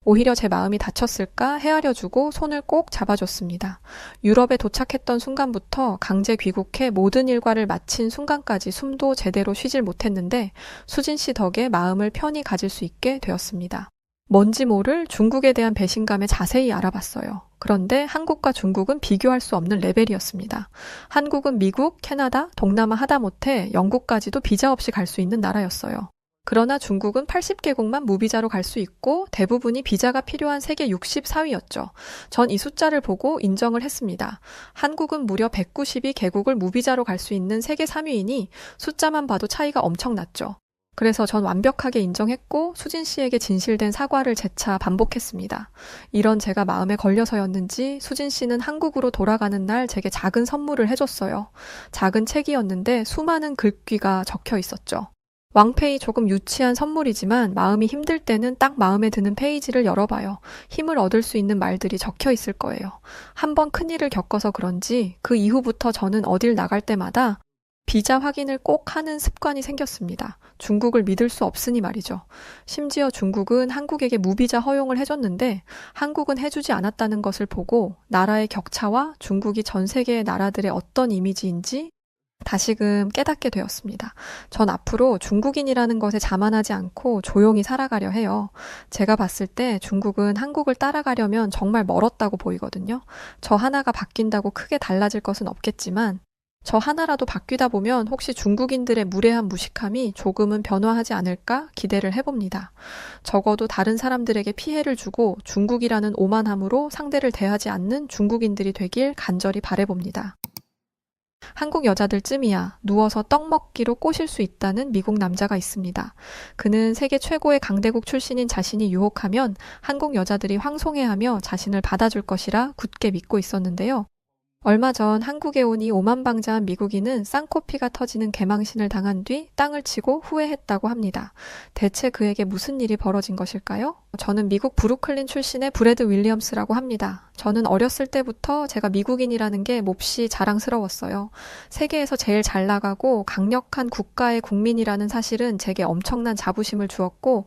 오히려 제 마음이 다쳤을까 헤아려주고 손을 꼭 잡아줬습니다. 유럽에 도착했던 순간부터 강제 귀국해 모든 일과를 마친 순간까지 숨도 제대로 쉬질 못했는데 수진 씨 덕에 마음을 편히 가질 수 있게 되었습니다. 뭔지 모를 중국에 대한 배신감에 자세히 알아봤어요. 그런데 한국과 중국은 비교할 수 없는 레벨이었습니다. 한국은 미국, 캐나다, 동남아 하다못해 영국까지도 비자 없이 갈 수 있는 나라였어요. 그러나 중국은 80개국만 무비자로 갈 수 있고 대부분이 비자가 필요한 세계 64위였죠. 전 이 숫자를 보고 인정을 했습니다. 한국은 무려 192개국을 무비자로 갈 수 있는 세계 3위이니 숫자만 봐도 차이가 엄청났죠. 그래서 전 완벽하게 인정했고 수진 씨에게 진실된 사과를 재차 반복했습니다. 이런 제가 마음에 걸려서였는지 수진 씨는 한국으로 돌아가는 날 제게 작은 선물을 해줬어요. 작은 책이었는데 수많은 글귀가 적혀 있었죠. 왕페이 조금 유치한 선물이지만 마음이 힘들 때는 딱 마음에 드는 페이지를 열어봐요. 힘을 얻을 수 있는 말들이 적혀 있을 거예요. 한번 큰일을 겪어서 그런지 그 이후부터 저는 어딜 나갈 때마다 비자 확인을 꼭 하는 습관이 생겼습니다. 중국을 믿을 수 없으니 말이죠. 심지어 중국은 한국에게 무비자 허용을 해줬는데 한국은 해주지 않았다는 것을 보고 나라의 격차와 중국이 전 세계의 나라들의 어떤 이미지인지 다시금 깨닫게 되었습니다. 전 앞으로 중국인이라는 것에 자만하지 않고 조용히 살아가려 해요. 제가 봤을 때 중국은 한국을 따라가려면 정말 멀었다고 보이거든요. 저 하나가 바뀐다고 크게 달라질 것은 없겠지만 저 하나라도 바뀌다 보면 혹시 중국인들의 무례한 무식함이 조금은 변화하지 않을까 기대를 해봅니다. 적어도 다른 사람들에게 피해를 주고 중국이라는 오만함으로 상대를 대하지 않는 중국인들이 되길 간절히 바라봅니다. 한국 여자들쯤이야 누워서 떡 먹기로 꼬실 수 있다는 미국 남자가 있습니다. 그는 세계 최고의 강대국 출신인 자신이 유혹하면 한국 여자들이 황송해하며 자신을 받아줄 것이라 굳게 믿고 있었는데요. 얼마 전 한국에 온 이 오만방자한 미국인은 쌍코피가 터지는 개망신을 당한 뒤 땅을 치고 후회했다고 합니다. 대체 그에게 무슨 일이 벌어진 것일까요? 저는 미국 브루클린 출신의 브래드 윌리엄스라고 합니다. 저는 어렸을 때부터 제가 미국인이라는 게 몹시 자랑스러웠어요. 세계에서 제일 잘 나가고 강력한 국가의 국민이라는 사실은 제게 엄청난 자부심을 주었고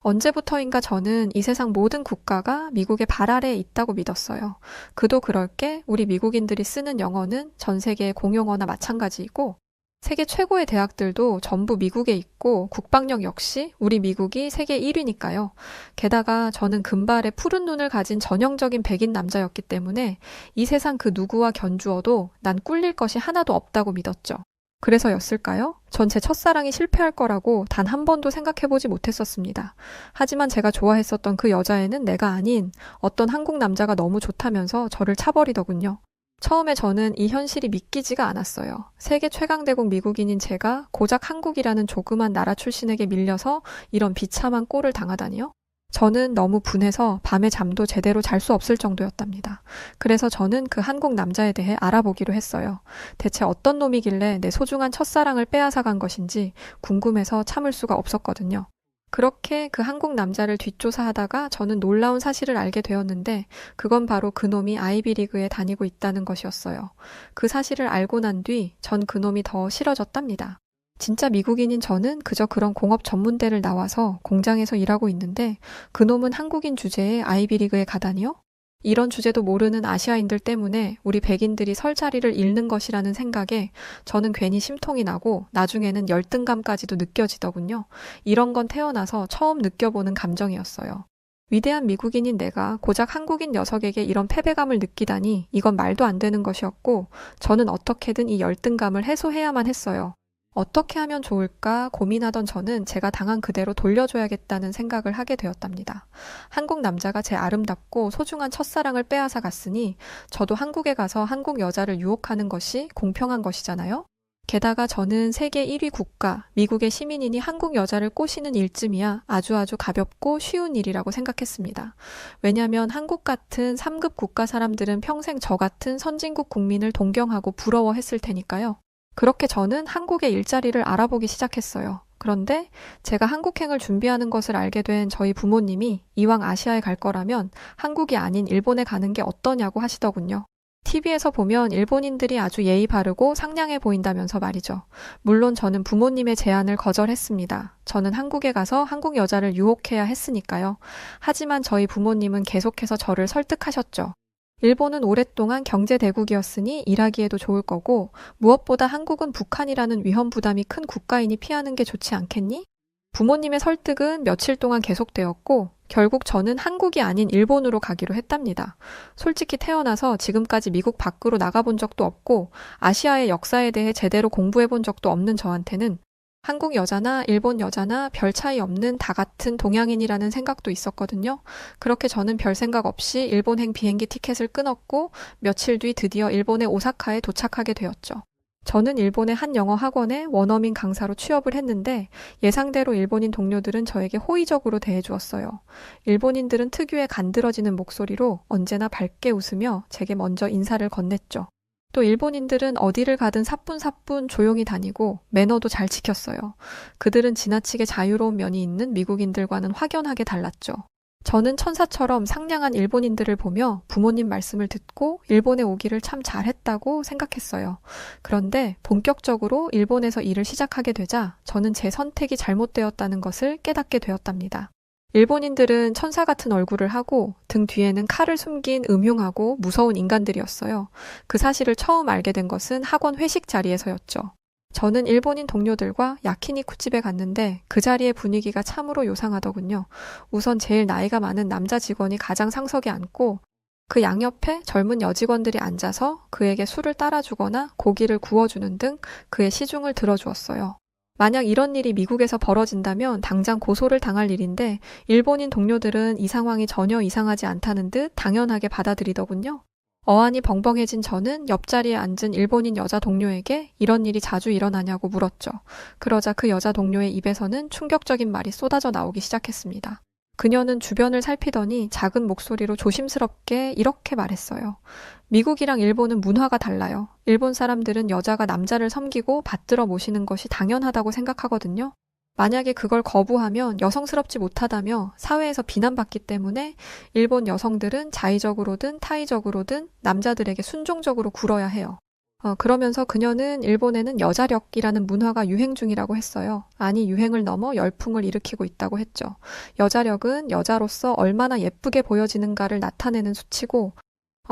언제부터인가 저는 이 세상 모든 국가가 미국의 발 아래에 있다고 믿었어요. 그도 그럴 게 우리 미국인들이 쓰는 영어는 전 세계의 공용어나 마찬가지이고 세계 최고의 대학들도 전부 미국에 있고 국방력 역시 우리 미국이 세계 1위니까요. 게다가 저는 금발의 푸른 눈을 가진 전형적인 백인 남자였기 때문에 이 세상 그 누구와 견주어도 난 꿀릴 것이 하나도 없다고 믿었죠. 그래서였을까요? 전 제 첫사랑이 실패할 거라고 단 한 번도 생각해보지 못했었습니다. 하지만 제가 좋아했었던 그 여자애는 내가 아닌 어떤 한국 남자가 너무 좋다면서 저를 차버리더군요. 처음에 저는 이 현실이 믿기지가 않았어요. 세계 최강대국 미국인인 제가 고작 한국이라는 조그만 나라 출신에게 밀려서 이런 비참한 꼴을 당하다니요? 저는 너무 분해서 밤에 잠도 제대로 잘 수 없을 정도였답니다. 그래서 저는 그 한국 남자에 대해 알아보기로 했어요. 대체 어떤 놈이길래 내 소중한 첫사랑을 빼앗아간 것인지 궁금해서 참을 수가 없었거든요. 그렇게 그 한국 남자를 뒷조사하다가 저는 놀라운 사실을 알게 되었는데 그건 바로 그놈이 아이비리그에 다니고 있다는 것이었어요. 그 사실을 알고 난 뒤 전 그놈이 더 싫어졌답니다. 진짜 미국인인 저는 그저 그런 공업 전문대를 나와서 공장에서 일하고 있는데 그놈은 한국인 주제에 아이비리그에 가다니요? 이런 주제도 모르는 아시아인들 때문에 우리 백인들이 설 자리를 잃는 것이라는 생각에 저는 괜히 심통이 나고 나중에는 열등감까지도 느껴지더군요. 이런 건 태어나서 처음 느껴보는 감정이었어요. 위대한 미국인인 내가 고작 한국인 녀석에게 이런 패배감을 느끼다니 이건 말도 안 되는 것이었고 저는 어떻게든 이 열등감을 해소해야만 했어요. 어떻게 하면 좋을까 고민하던 저는 제가 당한 그대로 돌려줘야겠다는 생각을 하게 되었답니다. 한국 남자가 제 아름답고 소중한 첫사랑을 빼앗아 갔으니 저도 한국에 가서 한국 여자를 유혹하는 것이 공평한 것이잖아요? 게다가 저는 세계 1위 국가, 미국의 시민이니 한국 여자를 꼬시는 일쯤이야 아주 가볍고 쉬운 일이라고 생각했습니다. 왜냐하면 한국 같은 3급 국가 사람들은 평생 저 같은 선진국 국민을 동경하고 부러워했을 테니까요. 그렇게 저는 한국의 일자리를 알아보기 시작했어요. 그런데 제가 한국행을 준비하는 것을 알게 된 저희 부모님이 이왕 아시아에 갈 거라면 한국이 아닌 일본에 가는 게 어떠냐고 하시더군요. TV에서 보면 일본인들이 아주 예의 바르고 상냥해 보인다면서 말이죠. 물론 저는 부모님의 제안을 거절했습니다. 저는 한국에 가서 한국 여자를 유혹해야 했으니까요. 하지만 저희 부모님은 계속해서 저를 설득하셨죠. 일본은 오랫동안 경제 대국이었으니 일하기에도 좋을 거고, 무엇보다 한국은 북한이라는 위험 부담이 큰 국가이니 피하는 게 좋지 않겠니? 부모님의 설득은 며칠 동안 계속되었고, 결국 저는 한국이 아닌 일본으로 가기로 했답니다. 솔직히 태어나서 지금까지 미국 밖으로 나가본 적도 없고, 아시아의 역사에 대해 제대로 공부해 본 적도 없는 저한테는 한국 여자나 일본 여자나 별 차이 없는 다 같은 동양인이라는 생각도 있었거든요. 그렇게 저는 별 생각 없이 일본행 비행기 티켓을 끊었고, 며칠 뒤 드디어 일본의 오사카에 도착하게 되었죠. 저는 일본의 한 영어 학원에 원어민 강사로 취업을 했는데, 예상대로 일본인 동료들은 저에게 호의적으로 대해주었어요. 일본인들은 특유의 간드러지는 목소리로 언제나 밝게 웃으며 제게 먼저 인사를 건넸죠. 또 일본인들은 어디를 가든 사뿐사뿐 조용히 다니고 매너도 잘 지켰어요. 그들은 지나치게 자유로운 면이 있는 미국인들과는 확연하게 달랐죠. 저는 천사처럼 상냥한 일본인들을 보며 부모님 말씀을 듣고 일본에 오기를 참 잘했다고 생각했어요. 그런데 본격적으로 일본에서 일을 시작하게 되자 저는 제 선택이 잘못되었다는 것을 깨닫게 되었답니다. 일본인들은 천사 같은 얼굴을 하고 등 뒤에는 칼을 숨긴 음흉하고 무서운 인간들이었어요. 그 사실을 처음 알게 된 것은 학원 회식 자리에서였죠. 저는 일본인 동료들과 야키니쿠 집에 갔는데 그 자리의 분위기가 참으로 요상하더군요. 우선 제일 나이가 많은 남자 직원이 가장 상석에 앉고 그 양옆에 젊은 여직원들이 앉아서 그에게 술을 따라주거나 고기를 구워주는 등 그의 시중을 들어주었어요. 만약 이런 일이 미국에서 벌어진다면 당장 고소를 당할 일인데 일본인 동료들은 이 상황이 전혀 이상하지 않다는 듯 당연하게 받아들이더군요. 어안이 벙벙해진 저는 옆자리에 앉은 일본인 여자 동료에게 이런 일이 자주 일어나냐고 물었죠. 그러자 그 여자 동료의 입에서는 충격적인 말이 쏟아져 나오기 시작했습니다. 그녀는 주변을 살피더니 작은 목소리로 조심스럽게 이렇게 말했어요. 미국이랑 일본은 문화가 달라요. 일본 사람들은 여자가 남자를 섬기고 받들어 모시는 것이 당연하다고 생각하거든요. 만약에 그걸 거부하면 여성스럽지 못하다며 사회에서 비난받기 때문에 일본 여성들은 자의적으로든 타의적으로든 남자들에게 순종적으로 굴어야 해요. 그러면서 그녀는 일본에는 여자력이라는 문화가 유행 중이라고 했어요. 아니, 유행을 넘어 열풍을 일으키고 있다고 했죠. 여자력은 여자로서 얼마나 예쁘게 보여지는가를 나타내는 수치고,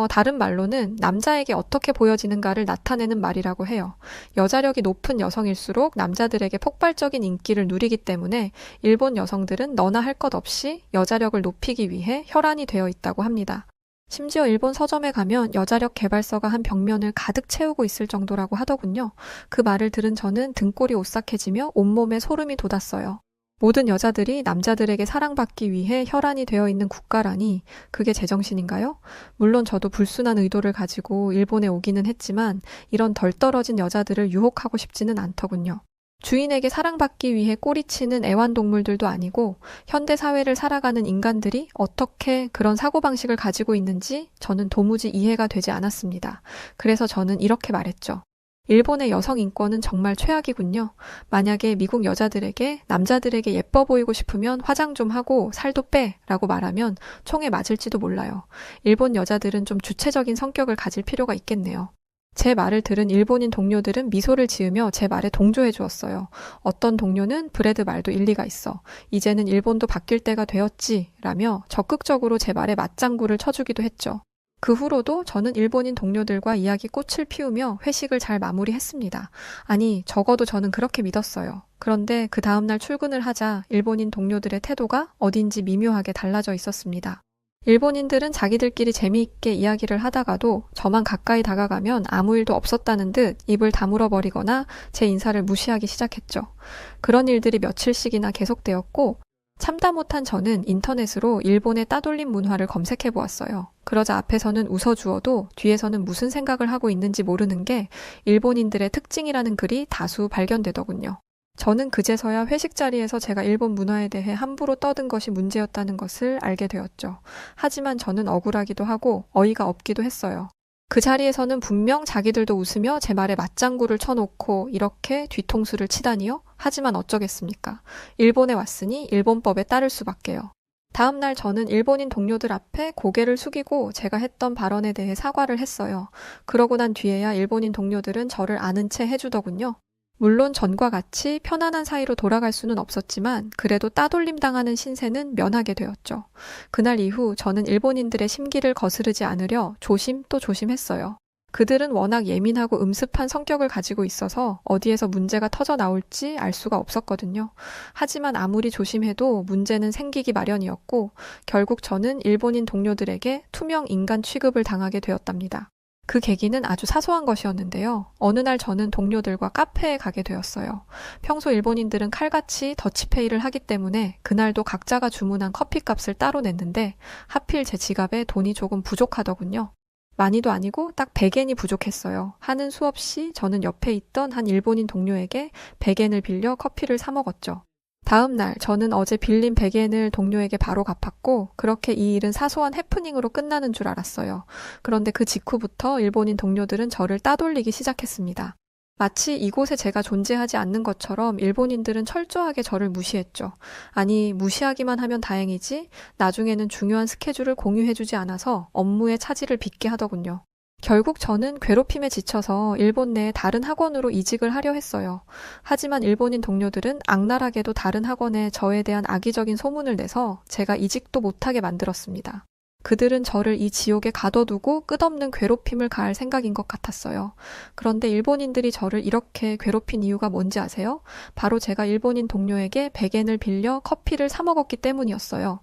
다른 말로는 남자에게 어떻게 보여지는가를 나타내는 말이라고 해요. 여자력이 높은 여성일수록 남자들에게 폭발적인 인기를 누리기 때문에 일본 여성들은 너나 할 것 없이 여자력을 높이기 위해 혈안이 되어 있다고 합니다. 심지어 일본 서점에 가면 여자력 개발서가 한 벽면을 가득 채우고 있을 정도라고 하더군요. 그 말을 들은 저는 등골이 오싹해지며 온몸에 소름이 돋았어요. 모든 여자들이 남자들에게 사랑받기 위해 혈안이 되어 있는 국가라니 그게 제정신인가요? 물론 저도 불순한 의도를 가지고 일본에 오기는 했지만 이런 덜 떨어진 여자들을 유혹하고 싶지는 않더군요. 주인에게 사랑받기 위해 꼬리치는 애완동물들도 아니고 현대사회를 살아가는 인간들이 어떻게 그런 사고방식을 가지고 있는지 저는 도무지 이해가 되지 않았습니다. 그래서 저는 이렇게 말했죠. 일본의 여성 인권은 정말 최악이군요. 만약에 미국 여자들에게 남자들에게 예뻐 보이고 싶으면 화장 좀 하고 살도 빼 라고 말하면 총에 맞을지도 몰라요. 일본 여자들은 좀 주체적인 성격을 가질 필요가 있겠네요. 제 말을 들은 일본인 동료들은 미소를 지으며 제 말에 동조해 주었어요. 어떤 동료는 브래드 말도 일리가 있어. 이제는 일본도 바뀔 때가 되었지 라며 적극적으로 제 말에 맞장구를 쳐주기도 했죠. 그 후로도 저는 일본인 동료들과 이야기 꽃을 피우며 회식을 잘 마무리했습니다. 아니, 적어도 저는 그렇게 믿었어요. 그런데 그 다음날 출근을 하자 일본인 동료들의 태도가 어딘지 미묘하게 달라져 있었습니다. 일본인들은 자기들끼리 재미있게 이야기를 하다가도 저만 가까이 다가가면 아무 일도 없었다는 듯 입을 다물어 버리거나 제 인사를 무시하기 시작했죠. 그런 일들이 며칠씩이나 계속되었고 참다 못한 저는 인터넷으로 일본의 따돌림 문화를 검색해 보았어요. 그러자 앞에서는 웃어주어도 뒤에서는 무슨 생각을 하고 있는지 모르는 게 일본인들의 특징이라는 글이 다수 발견되더군요. 저는 그제서야 회식 자리에서 제가 일본 문화에 대해 함부로 떠든 것이 문제였다는 것을 알게 되었죠. 하지만 저는 억울하기도 하고 어이가 없기도 했어요. 그 자리에서는 분명 자기들도 웃으며 제 말에 맞장구를 쳐놓고 이렇게 뒤통수를 치다니요? 하지만 어쩌겠습니까? 일본에 왔으니 일본법에 따를 수밖에요. 다음 날 저는 일본인 동료들 앞에 고개를 숙이고 제가 했던 발언에 대해 사과를 했어요. 그러고 난 뒤에야 일본인 동료들은 저를 아는 체 해주더군요. 물론 전과 같이 편안한 사이로 돌아갈 수는 없었지만 그래도 따돌림 당하는 신세는 면하게 되었죠. 그날 이후 저는 일본인들의 심기를 거스르지 않으려 조심 또 조심했어요. 그들은 워낙 예민하고 음습한 성격을 가지고 있어서 어디에서 문제가 터져 나올지 알 수가 없었거든요. 하지만 아무리 조심해도 문제는 생기기 마련이었고 결국 저는 일본인 동료들에게 투명 인간 취급을 당하게 되었답니다. 그 계기는 아주 사소한 것이었는데요. 어느 날 저는 동료들과 카페에 가게 되었어요. 평소 일본인들은 칼같이 더치페이를 하기 때문에 그날도 각자가 주문한 커피값을 따로 냈는데 하필 제 지갑에 돈이 조금 부족하더군요. 많이도 아니고 딱 100엔이 부족했어요. 하는 수 없이 저는 옆에 있던 한 일본인 동료에게 100엔을 빌려 커피를 사 먹었죠. 다음 날 저는 어제 빌린 100엔을 동료에게 바로 갚았고 그렇게 이 일은 사소한 해프닝으로 끝나는 줄 알았어요. 그런데 그 직후부터 일본인 동료들은 저를 따돌리기 시작했습니다. 마치 이곳에 제가 존재하지 않는 것처럼 일본인들은 철저하게 저를 무시했죠. 아니, 무시하기만 하면 다행이지 나중에는 중요한 스케줄을 공유해주지 않아서 업무에 차질을 빚게 하더군요. 결국 저는 괴롭힘에 지쳐서 일본 내 다른 학원으로 이직을 하려 했어요. 하지만 일본인 동료들은 악랄하게도 다른 학원에 저에 대한 악의적인 소문을 내서 제가 이직도 못하게 만들었습니다. 그들은 저를 이 지옥에 가둬두고 끝없는 괴롭힘을 가할 생각인 것 같았어요. 그런데 일본인들이 저를 이렇게 괴롭힌 이유가 뭔지 아세요? 바로 제가 일본인 동료에게 100엔을 빌려 커피를 사 먹었기 때문이었어요.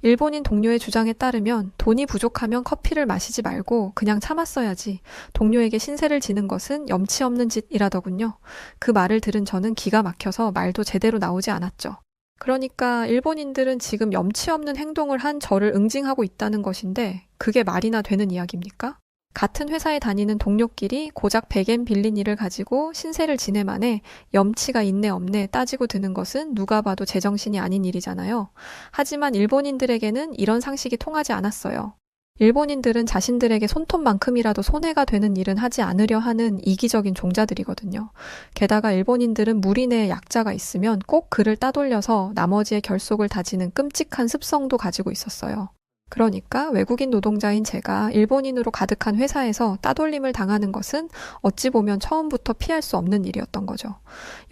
일본인 동료의 주장에 따르면 돈이 부족하면 커피를 마시지 말고 그냥 참았어야지. 동료에게 신세를 지는 것은 염치 없는 짓이라더군요. 그 말을 들은 저는 기가 막혀서 말도 제대로 나오지 않았죠. 그러니까 일본인들은 지금 염치 없는 행동을 한 저를 응징하고 있다는 것인데 그게 말이나 되는 이야기입니까? 같은 회사에 다니는 동료끼리 고작 100엔 빌린 일을 가지고 신세를 지내만해 염치가 있네 없네 따지고 드는 것은 누가 봐도 제정신이 아닌 일이잖아요. 하지만 일본인들에게는 이런 상식이 통하지 않았어요. 일본인들은 자신들에게 손톱만큼이라도 손해가 되는 일은 하지 않으려 하는 이기적인 종자들이거든요. 게다가 일본인들은 무리 내에 약자가 있으면 꼭 그를 따돌려서 나머지의 결속을 다지는 끔찍한 습성도 가지고 있었어요. 그러니까 외국인 노동자인 제가 일본인으로 가득한 회사에서 따돌림을 당하는 것은 어찌 보면 처음부터 피할 수 없는 일이었던 거죠.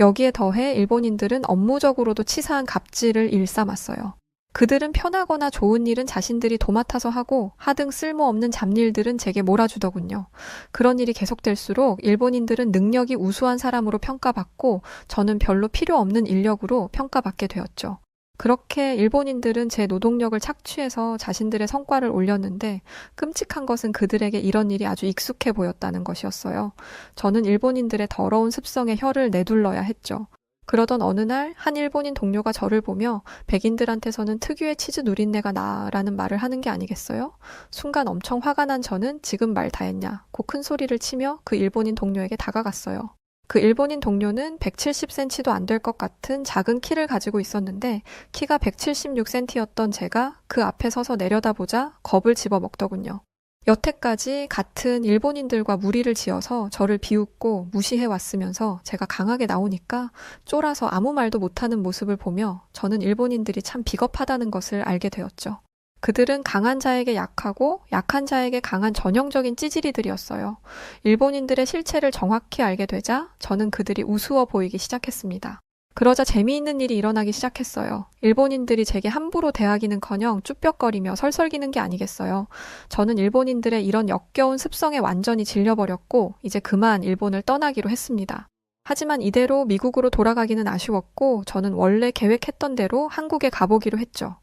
여기에 더해 일본인들은 업무적으로도 치사한 갑질을 일삼았어요. 그들은 편하거나 좋은 일은 자신들이 도맡아서 하고 하등 쓸모없는 잡일들은 제게 몰아주더군요. 그런 일이 계속될수록 일본인들은 능력이 우수한 사람으로 평가받고 저는 별로 필요 없는 인력으로 평가받게 되었죠. 그렇게 일본인들은 제 노동력을 착취해서 자신들의 성과를 올렸는데 끔찍한 것은 그들에게 이런 일이 아주 익숙해 보였다는 것이었어요. 저는 일본인들의 더러운 습성에 혀를 내둘러야 했죠. 그러던 어느 날 한 일본인 동료가 저를 보며 백인들한테서는 특유의 치즈 누린내가 나라는 말을 하는 게 아니겠어요? 순간 엄청 화가 난 저는 지금 말 다 했냐고 큰 소리를 치며 그 일본인 동료에게 다가갔어요. 그 일본인 동료는 170cm도 안 될 것 같은 작은 키를 가지고 있었는데 키가 176cm였던 제가 그 앞에 서서 내려다보자 겁을 집어먹더군요. 여태까지 같은 일본인들과 무리를 지어서 저를 비웃고 무시해 왔으면서 제가 강하게 나오니까 쫄아서 아무 말도 못하는 모습을 보며 저는 일본인들이 참 비겁하다는 것을 알게 되었죠. 그들은 강한 자에게 약하고 약한 자에게 강한 전형적인 찌질이들이었어요. 일본인들의 실체를 정확히 알게 되자 저는 그들이 우스워 보이기 시작했습니다. 그러자 재미있는 일이 일어나기 시작했어요. 일본인들이 제게 함부로 대하기는커녕 쭈뼛거리며 설설기는 게 아니겠어요. 저는 일본인들의 이런 역겨운 습성에 완전히 질려버렸고 이제 그만 일본을 떠나기로 했습니다. 하지만 이대로 미국으로 돌아가기는 아쉬웠고 저는 원래 계획했던 대로 한국에 가보기로 했죠.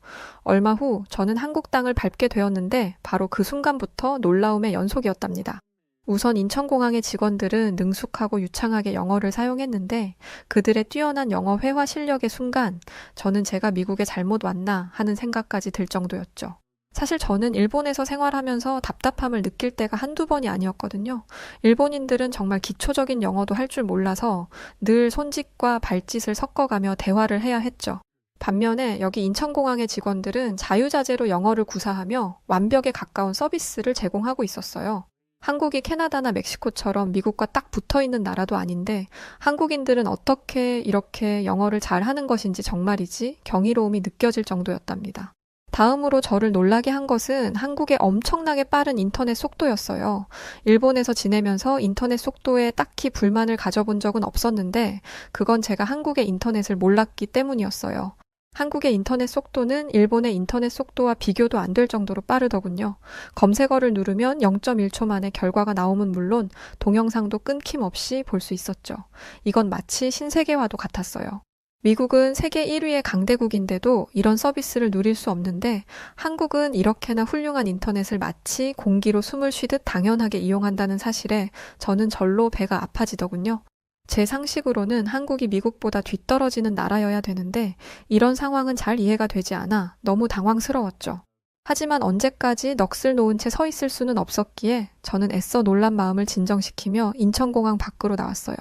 얼마 후 저는 한국 땅을 밟게 되었는데 바로 그 순간부터 놀라움의 연속이었답니다. 우선 인천공항의 직원들은 능숙하고 유창하게 영어를 사용했는데 그들의 뛰어난 영어 회화 실력의 순간 저는 제가 미국에 잘못 왔나 하는 생각까지 들 정도였죠. 사실 저는 일본에서 생활하면서 답답함을 느낄 때가 한두 번이 아니었거든요. 일본인들은 정말 기초적인 영어도 할 줄 몰라서 늘 손짓과 발짓을 섞어가며 대화를 해야 했죠. 반면에 여기 인천공항의 직원들은 자유자재로 영어를 구사하며 완벽에 가까운 서비스를 제공하고 있었어요. 한국이 캐나다나 멕시코처럼 미국과 딱 붙어있는 나라도 아닌데 한국인들은 어떻게 이렇게 영어를 잘하는 것인지 정말이지 경이로움이 느껴질 정도였답니다. 다음으로 저를 놀라게 한 것은 한국의 엄청나게 빠른 인터넷 속도였어요. 일본에서 지내면서 인터넷 속도에 딱히 불만을 가져본 적은 없었는데 그건 제가 한국의 인터넷을 몰랐기 때문이었어요. 한국의 인터넷 속도는 일본의 인터넷 속도와 비교도 안 될 정도로 빠르더군요. 검색어를 누르면 0.1초 만에 결과가 나오면 물론 동영상도 끊김없이 볼 수 있었죠. 이건 마치 신세계와도 같았어요. 미국은 세계 1위의 강대국인데도 이런 서비스를 누릴 수 없는데 한국은 이렇게나 훌륭한 인터넷을 마치 공기로 숨을 쉬듯 당연하게 이용한다는 사실에 저는 절로 배가 아파지더군요. 제 상식으로는 한국이 미국보다 뒤떨어지는 나라여야 되는데 이런 상황은 잘 이해가 되지 않아 너무 당황스러웠죠. 하지만 언제까지 넋을 놓은 채 서 있을 수는 없었기에 저는 애써 놀란 마음을 진정시키며 인천공항 밖으로 나왔어요.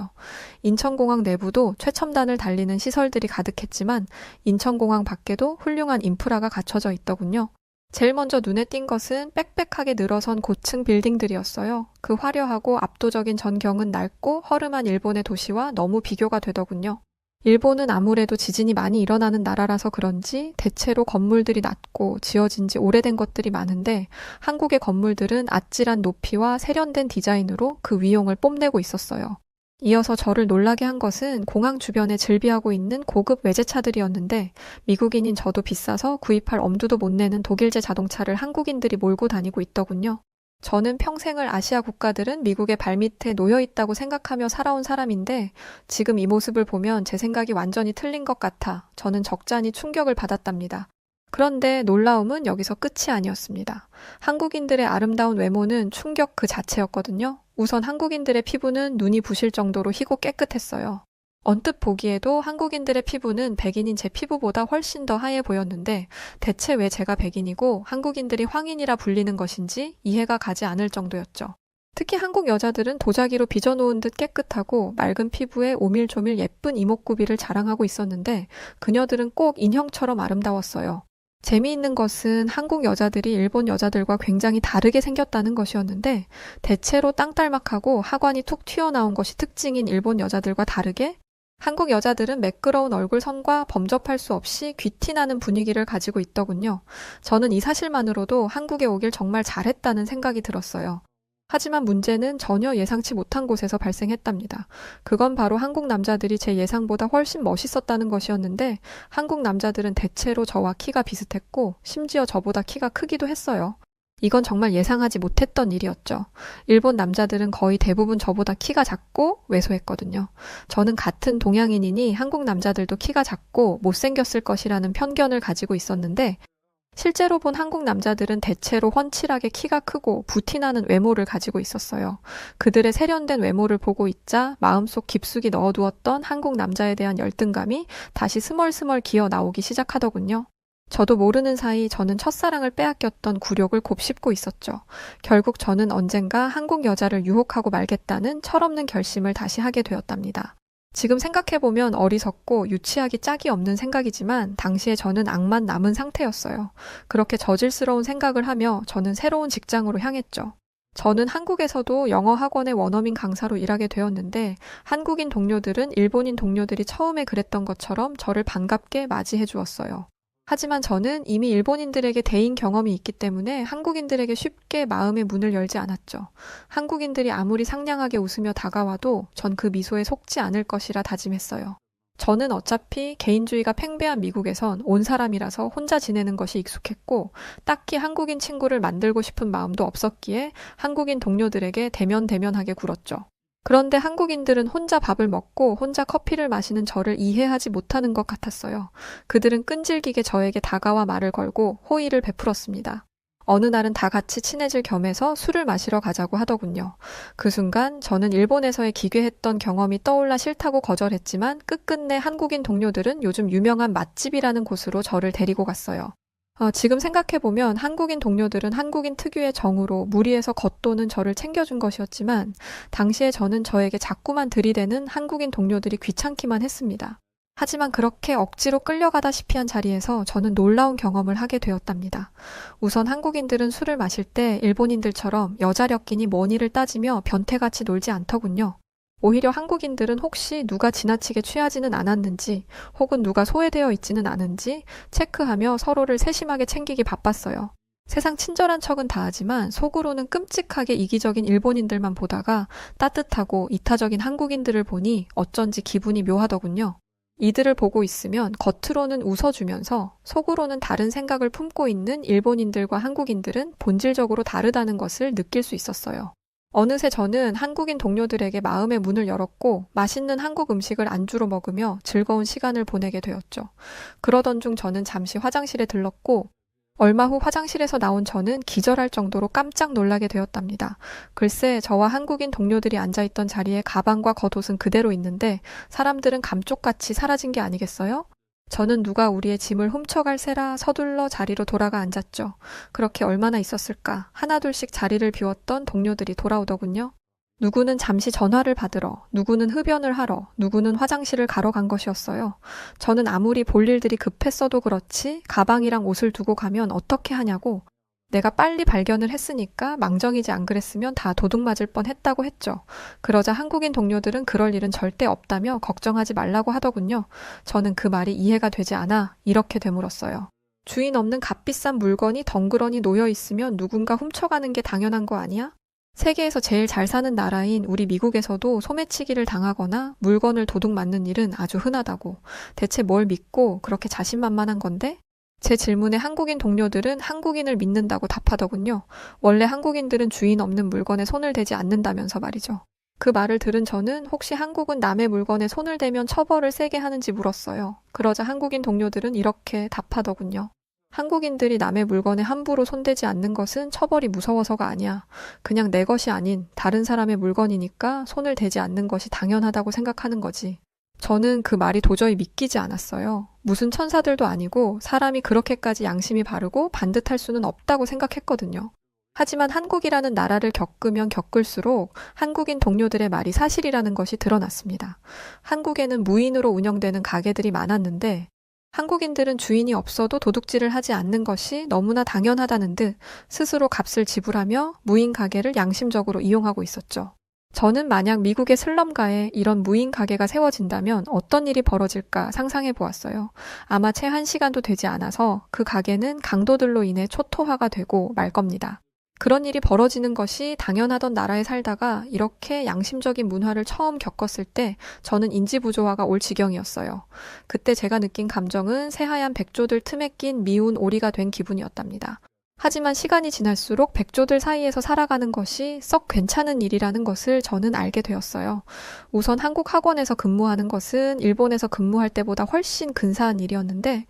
인천공항 내부도 최첨단을 달리는 시설들이 가득했지만 인천공항 밖에도 훌륭한 인프라가 갖춰져 있더군요. 제일 먼저 눈에 띈 것은 빽빽하게 늘어선 고층 빌딩들이었어요. 그 화려하고 압도적인 전경은 낡고 허름한 일본의 도시와 너무 비교가 되더군요. 일본은 아무래도 지진이 많이 일어나는 나라라서 그런지 대체로 건물들이 낮고 지어진 지 오래된 것들이 많은데 한국의 건물들은 아찔한 높이와 세련된 디자인으로 그 위용을 뽐내고 있었어요. 이어서 저를 놀라게 한 것은 공항 주변에 즐비하고 있는 고급 외제차들이었는데 미국인인 저도 비싸서 구입할 엄두도 못 내는 독일제 자동차를 한국인들이 몰고 다니고 있더군요. 저는 평생을 아시아 국가들은 미국의 발밑에 놓여 있다고 생각하며 살아온 사람인데 지금 이 모습을 보면 제 생각이 완전히 틀린 것 같아 저는 적잖이 충격을 받았답니다. 그런데 놀라움은 여기서 끝이 아니었습니다. 한국인들의 아름다운 외모는 충격 그 자체였거든요. 우선 한국인들의 피부는 눈이 부실 정도로 희고 깨끗했어요. 언뜻 보기에도 한국인들의 피부는 백인인 제 피부보다 훨씬 더 하얘 보였는데 대체 왜 제가 백인이고 한국인들이 황인이라 불리는 것인지 이해가 가지 않을 정도였죠. 특히 한국 여자들은 도자기로 빚어놓은 듯 깨끗하고 맑은 피부에 오밀조밀 예쁜 이목구비를 자랑하고 있었는데 그녀들은 꼭 인형처럼 아름다웠어요. 재미있는 것은 한국 여자들이 일본 여자들과 굉장히 다르게 생겼다는 것이었는데 대체로 땅딸막하고 하관이 툭 튀어나온 것이 특징인 일본 여자들과 다르게 한국 여자들은 매끄러운 얼굴선과 범접할 수 없이 귀티나는 분위기를 가지고 있더군요. 저는 이 사실만으로도 한국에 오길 정말 잘했다는 생각이 들었어요. 하지만 문제는 전혀 예상치 못한 곳에서 발생했답니다. 그건 바로 한국 남자들이 제 예상보다 훨씬 멋있었다는 것이었는데 한국 남자들은 대체로 저와 키가 비슷했고 심지어 저보다 키가 크기도 했어요. 이건 정말 예상하지 못했던 일이었죠. 일본 남자들은 거의 대부분 저보다 키가 작고 왜소했거든요. 저는 같은 동양인이니 한국 남자들도 키가 작고 못생겼을 것이라는 편견을 가지고 있었는데 실제로 본 한국 남자들은 대체로 훤칠하게 키가 크고 부티나는 외모를 가지고 있었어요. 그들의 세련된 외모를 보고 있자 마음속 깊숙이 넣어두었던 한국 남자에 대한 열등감이 다시 스멀스멀 기어 나오기 시작하더군요. 저도 모르는 사이 저는 첫사랑을 빼앗겼던 굴욕을 곱씹고 있었죠. 결국 저는 언젠가 한국 여자를 유혹하고 말겠다는 철없는 결심을 다시 하게 되었답니다. 지금 생각해보면 어리석고 유치하기 짝이 없는 생각이지만 당시에 저는 악만 남은 상태였어요. 그렇게 저질스러운 생각을 하며 저는 새로운 직장으로 향했죠. 저는 한국에서도 영어 학원의 원어민 강사로 일하게 되었는데 한국인 동료들은 일본인 동료들이 처음에 그랬던 것처럼 저를 반갑게 맞이해 주었어요. 하지만 저는 이미 일본인들에게 대인 경험이 있기 때문에 한국인들에게 쉽게 마음의 문을 열지 않았죠. 한국인들이 아무리 상냥하게 웃으며 다가와도 전 그 미소에 속지 않을 것이라 다짐했어요. 저는 어차피 개인주의가 팽배한 미국에선 온 사람이라서 혼자 지내는 것이 익숙했고 딱히 한국인 친구를 만들고 싶은 마음도 없었기에 한국인 동료들에게 대면대면하게 굴었죠. 그런데 한국인들은 혼자 밥을 먹고 혼자 커피를 마시는 저를 이해하지 못하는 것 같았어요. 그들은 끈질기게 저에게 다가와 말을 걸고 호의를 베풀었습니다. 어느 날은 다 같이 친해질 겸해서 술을 마시러 가자고 하더군요. 그 순간 저는 일본에서의 기괴했던 경험이 떠올라 싫다고 거절했지만 끝끝내 한국인 동료들은 요즘 유명한 맛집이라는 곳으로 저를 데리고 갔어요. 지금 생각해보면 한국인 동료들은 한국인 특유의 정으로 무리해서 겉도는 저를 챙겨준 것이었지만 당시에 저는 저에게 자꾸만 들이대는 한국인 동료들이 귀찮기만 했습니다. 하지만 그렇게 억지로 끌려가다시피 한 자리에서 저는 놀라운 경험을 하게 되었답니다. 우선 한국인들은 술을 마실 때 일본인들처럼 여자력끼니 머니를 따지며 변태같이 놀지 않더군요. 오히려 한국인들은 혹시 누가 지나치게 취하지는 않았는지 혹은 누가 소외되어 있지는 않은지 체크하며 서로를 세심하게 챙기기 바빴어요. 세상 친절한 척은 다하지만 속으로는 끔찍하게 이기적인 일본인들만 보다가 따뜻하고 이타적인 한국인들을 보니 어쩐지 기분이 묘하더군요. 이들을 보고 있으면 겉으로는 웃어주면서 속으로는 다른 생각을 품고 있는 일본인들과 한국인들은 본질적으로 다르다는 것을 느낄 수 있었어요. 어느새 저는 한국인 동료들에게 마음의 문을 열었고 맛있는 한국 음식을 안주로 먹으며 즐거운 시간을 보내게 되었죠. 그러던 중 저는 잠시 화장실에 들렀고 얼마 후 화장실에서 나온 저는 기절할 정도로 깜짝 놀라게 되었답니다. 글쎄, 저와 한국인 동료들이 앉아있던 자리에 가방과 겉옷은 그대로 있는데 사람들은 감쪽같이 사라진 게 아니겠어요? 저는 누가 우리의 짐을 훔쳐갈 새라 서둘러 자리로 돌아가 앉았죠. 그렇게 얼마나 있었을까? 하나둘씩 자리를 비웠던 동료들이 돌아오더군요. 누구는 잠시 전화를 받으러, 누구는 흡연을 하러, 누구는 화장실을 가러 간 것이었어요. 저는 아무리 볼 일들이 급했어도 그렇지 가방이랑 옷을 두고 가면 어떻게 하냐고 내가 빨리 발견을 했으니까 망정이지 안 그랬으면 다 도둑 맞을 뻔했다고 했죠. 그러자 한국인 동료들은 그럴 일은 절대 없다며 걱정하지 말라고 하더군요. 저는 그 말이 이해가 되지 않아 이렇게 되물었어요. 주인 없는 값비싼 물건이 덩그러니 놓여 있으면 누군가 훔쳐가는 게 당연한 거 아니야? 세계에서 제일 잘 사는 나라인 우리 미국에서도 소매치기를 당하거나 물건을 도둑 맞는 일은 아주 흔하다고. 대체 뭘 믿고 그렇게 자신만만한 건데? 제 질문에 한국인 동료들은 한국인을 믿는다고 답하더군요. 원래 한국인들은 주인 없는 물건에 손을 대지 않는다면서 말이죠. 그 말을 들은 저는 혹시 한국은 남의 물건에 손을 대면 처벌을 세게 하는지 물었어요. 그러자 한국인 동료들은 이렇게 답하더군요. 한국인들이 남의 물건에 함부로 손대지 않는 것은 처벌이 무서워서가 아니야. 그냥 내 것이 아닌 다른 사람의 물건이니까 손을 대지 않는 것이 당연하다고 생각하는 거지. 저는 그 말이 도저히 믿기지 않았어요. 무슨 천사들도 아니고 사람이 그렇게까지 양심이 바르고 반듯할 수는 없다고 생각했거든요. 하지만 한국이라는 나라를 겪으면 겪을수록 한국인 동료들의 말이 사실이라는 것이 드러났습니다. 한국에는 무인으로 운영되는 가게들이 많았는데 한국인들은 주인이 없어도 도둑질을 하지 않는 것이 너무나 당연하다는 듯 스스로 값을 지불하며 무인 가게를 양심적으로 이용하고 있었죠. 저는 만약 미국의 슬럼가에 이런 무인 가게가 세워진다면 어떤 일이 벌어질까 상상해 보았어요. 아마 채 1시간도 되지 않아서 그 가게는 강도들로 인해 초토화가 되고 말 겁니다. 그런 일이 벌어지는 것이 당연하던 나라에 살다가 이렇게 양심적인 문화를 처음 겪었을 때 저는 인지부조화가 올 지경이었어요. 그때 제가 느낀 감정은 새하얀 백조들 틈에 낀 미운 오리가 된 기분이었답니다. 하지만 시간이 지날수록 백조들 사이에서 살아가는 것이 썩 괜찮은 일이라는 것을 저는 알게 되었어요. 우선 한국 학원에서 근무하는 것은 일본에서 근무할 때보다 훨씬 근사한 일이었는데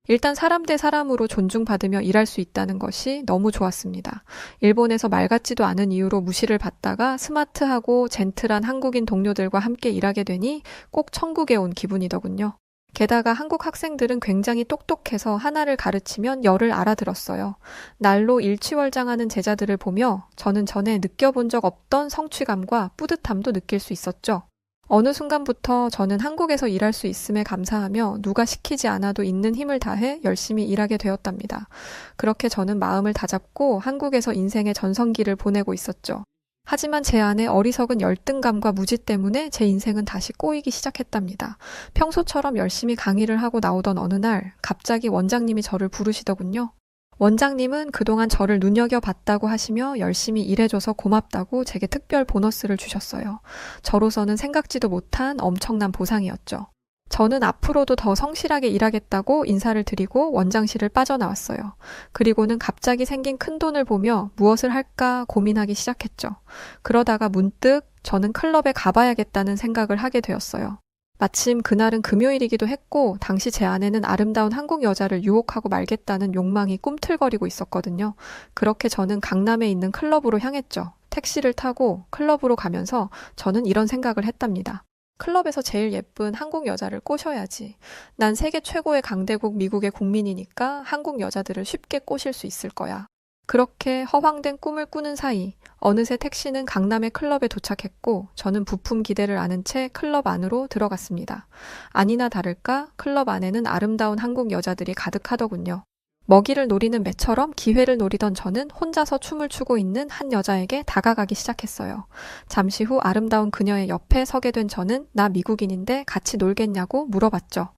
일단 사람 대 사람으로 존중받으며 일할 수 있다는 것이 너무 좋았습니다. 일본에서 말 같지도 않은 이유로 무시를 받다가 스마트하고 젠틀한 한국인 동료들과 함께 일하게 되니 꼭 천국에 온 기분이더군요. 게다가 한국 학생들은 굉장히 똑똑해서 하나를 가르치면 열을 알아들었어요. 날로 일취월장하는 제자들을 보며 저는 전에 느껴본 적 없던 성취감과 뿌듯함도 느낄 수 있었죠. 어느 순간부터 저는 한국에서 일할 수 있음에 감사하며 누가 시키지 않아도 있는 힘을 다해 열심히 일하게 되었답니다. 그렇게 저는 마음을 다잡고 한국에서 인생의 전성기를 보내고 있었죠. 하지만 제 안에 어리석은 열등감과 무지 때문에 제 인생은 다시 꼬이기 시작했답니다. 평소처럼 열심히 강의를 하고 나오던 어느 날 갑자기 원장님이 저를 부르시더군요. 원장님은 그동안 저를 눈여겨봤다고 하시며 열심히 일해줘서 고맙다고 제게 특별 보너스를 주셨어요. 저로서는 생각지도 못한 엄청난 보상이었죠. 저는 앞으로도 더 성실하게 일하겠다고 인사를 드리고 원장실을 빠져나왔어요. 그리고는 갑자기 생긴 큰돈을 보며 무엇을 할까 고민하기 시작했죠. 그러다가 문득 저는 클럽에 가봐야겠다는 생각을 하게 되었어요. 마침 그날은 금요일이기도 했고 당시 제 안에는 아름다운 한국 여자를 유혹하고 말겠다는 욕망이 꿈틀거리고 있었거든요. 그렇게 저는 강남에 있는 클럽으로 향했죠. 택시를 타고 클럽으로 가면서 저는 이런 생각을 했답니다. 클럽에서 제일 예쁜 한국 여자를 꼬셔야지. 난 세계 최고의 강대국 미국의 국민이니까 한국 여자들을 쉽게 꼬실 수 있을 거야. 그렇게 허황된 꿈을 꾸는 사이 어느새 택시는 강남의 클럽에 도착했고 저는 부품 기대를 아는 채 클럽 안으로 들어갔습니다. 아니나 다를까 클럽 안에는 아름다운 한국 여자들이 가득하더군요. 먹이를 노리는 매처럼 기회를 노리던 저는 혼자서 춤을 추고 있는 한 여자에게 다가가기 시작했어요. 잠시 후 아름다운 그녀의 옆에 서게 된 저는 나 미국인인데 같이 놀겠냐고 물어봤죠.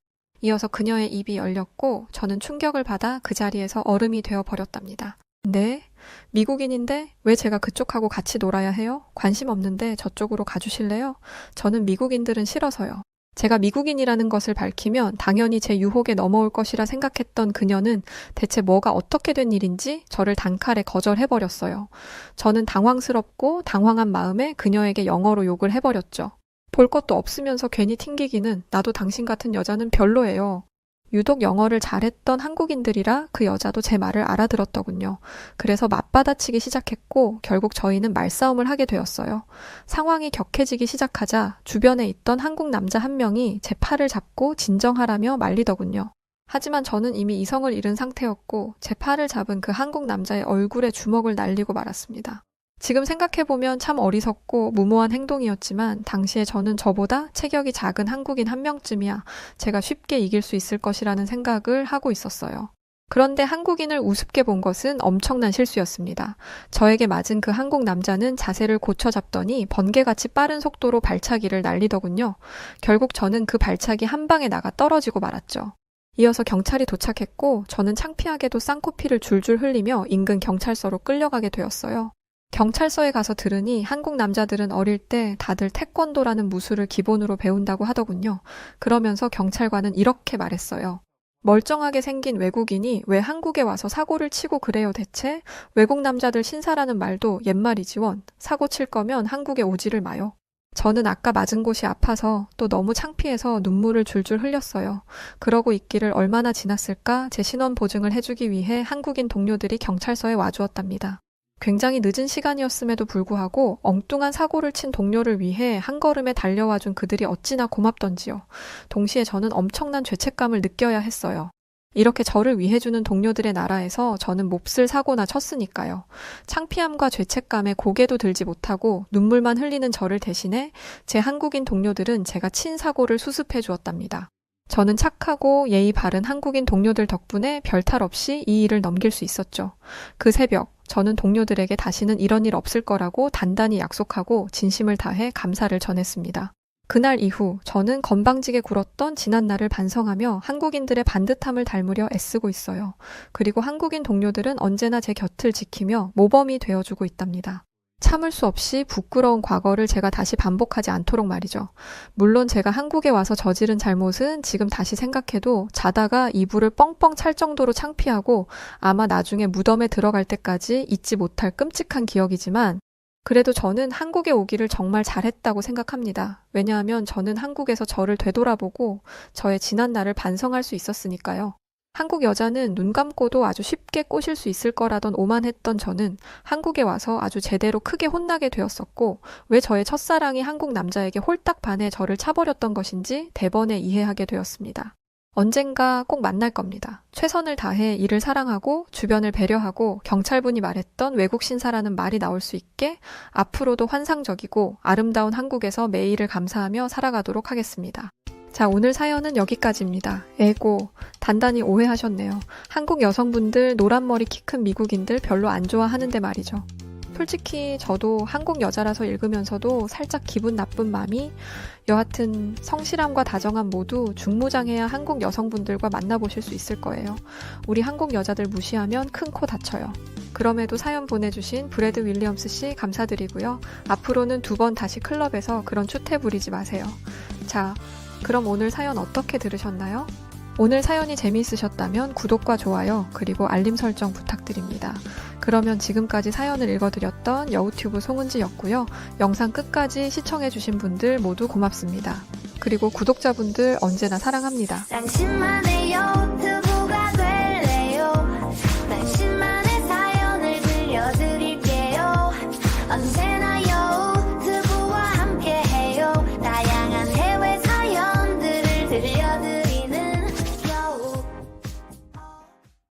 이어서 그녀의 입이 열렸고 저는 충격을 받아 그 자리에서 얼음이 되어 버렸답니다. 네? 미국인인데 왜 제가 그쪽하고 같이 놀아야 해요? 관심 없는데 저쪽으로 가주실래요? 저는 미국인들은 싫어서요. 제가 미국인이라는 것을 밝히면 당연히 제 유혹에 넘어올 것이라 생각했던 그녀는 대체 뭐가 어떻게 된 일인지 저를 단칼에 거절해버렸어요. 저는 당황스럽고 당황한 마음에 그녀에게 영어로 욕을 해버렸죠. 볼 것도 없으면서 괜히 튕기기는 나도 당신 같은 여자는 별로예요. 유독 영어를 잘했던 한국인들이라 그 여자도 제 말을 알아들었더군요. 그래서 맞받아치기 시작했고 결국 저희는 말싸움을 하게 되었어요. 상황이 격해지기 시작하자 주변에 있던 한국 남자 한 명이 제 팔을 잡고 진정하라며 말리더군요. 하지만 저는 이미 이성을 잃은 상태였고 제 팔을 잡은 그 한국 남자의 얼굴에 주먹을 날리고 말았습니다. 지금 생각해보면 참 어리석고 무모한 행동이었지만 당시에 저는 저보다 체격이 작은 한국인 한 명쯤이야 제가 쉽게 이길 수 있을 것이라는 생각을 하고 있었어요. 그런데 한국인을 우습게 본 것은 엄청난 실수였습니다. 저에게 맞은 그 한국 남자는 자세를 고쳐 잡더니 번개같이 빠른 속도로 발차기를 날리더군요. 결국 저는 그 발차기 한 방에 나가 떨어지고 말았죠. 이어서 경찰이 도착했고 저는 창피하게도 쌍코피를 줄줄 흘리며 인근 경찰서로 끌려가게 되었어요. 경찰서에 가서 들으니 한국 남자들은 어릴 때 다들 태권도라는 무술을 기본으로 배운다고 하더군요. 그러면서 경찰관은 이렇게 말했어요. 멀쩡하게 생긴 외국인이 왜 한국에 와서 사고를 치고 그래요 대체? 외국 남자들 신사라는 말도 옛말이지원. 사고 칠 거면 한국에 오지를 마요. 저는 아까 맞은 곳이 아파서 또 너무 창피해서 눈물을 줄줄 흘렸어요. 그러고 있기를 얼마나 지났을까 제 신원 보증을 해주기 위해 한국인 동료들이 경찰서에 와주었답니다. 굉장히 늦은 시간이었음에도 불구하고 엉뚱한 사고를 친 동료를 위해 한 걸음에 달려와준 그들이 어찌나 고맙던지요. 동시에 저는 엄청난 죄책감을 느껴야 했어요. 이렇게 저를 위해주는 동료들의 나라에서 저는 몹쓸 사고나 쳤으니까요. 창피함과 죄책감에 고개도 들지 못하고 눈물만 흘리는 저를 대신해 제 한국인 동료들은 제가 친 사고를 수습해 주었답니다. 저는 착하고 예의 바른 한국인 동료들 덕분에 별탈 없이 이 일을 넘길 수 있었죠. 그 새벽 저는 동료들에게 다시는 이런 일 없을 거라고 단단히 약속하고 진심을 다해 감사를 전했습니다. 그날 이후 저는 건방지게 굴었던 지난 날을 반성하며 한국인들의 반듯함을 닮으려 애쓰고 있어요. 그리고 한국인 동료들은 언제나 제 곁을 지키며 모범이 되어주고 있답니다. 참을 수 없이 부끄러운 과거를 제가 다시 반복하지 않도록 말이죠. 물론 제가 한국에 와서 저지른 잘못은 지금 다시 생각해도 자다가 이불을 뻥뻥 찰 정도로 창피하고 아마 나중에 무덤에 들어갈 때까지 잊지 못할 끔찍한 기억이지만 그래도 저는 한국에 오기를 정말 잘했다고 생각합니다. 왜냐하면 저는 한국에서 저를 되돌아보고 저의 지난 날을 반성할 수 있었으니까요. 한국 여자는 눈 감고도 아주 쉽게 꼬실 수 있을 거라던 오만했던 저는 한국에 와서 아주 제대로 크게 혼나게 되었었고 왜 저의 첫사랑이 한국 남자에게 홀딱 반해 저를 차버렸던 것인지 대번에 이해하게 되었습니다. 언젠가 꼭 만날 겁니다. 최선을 다해 이를 사랑하고 주변을 배려하고 경찰분이 말했던 외국 신사라는 말이 나올 수 있게 앞으로도 환상적이고 아름다운 한국에서 매일을 감사하며 살아가도록 하겠습니다. 자, 오늘 사연은 여기까지입니다. 에고, 단단히 오해하셨네요. 한국 여성분들 노란 머리 키 큰 미국인들 별로 안 좋아하는데 말이죠. 솔직히 저도 한국 여자라서 읽으면서도 살짝 기분 나쁜 마음이 여하튼 성실함과 다정함 모두 중무장해야 한국 여성분들과 만나보실 수 있을 거예요. 우리 한국 여자들 무시하면 큰 코 다쳐요. 그럼에도 사연 보내주신 브래드 윌리엄스 씨 감사드리고요. 앞으로는 2번 다시 클럽에서 그런 추태 부리지 마세요. 자, 그럼 오늘 사연 어떻게 들으셨나요? 오늘 사연이 재미있으셨다면 구독과 좋아요 그리고 알림 설정 부탁드립니다. 그러면 지금까지 사연을 읽어드렸던 여우튜브 송은지였고요. 영상 끝까지 시청해주신 분들 모두 고맙습니다. 그리고 구독자분들 언제나 사랑합니다. 당신만의 여우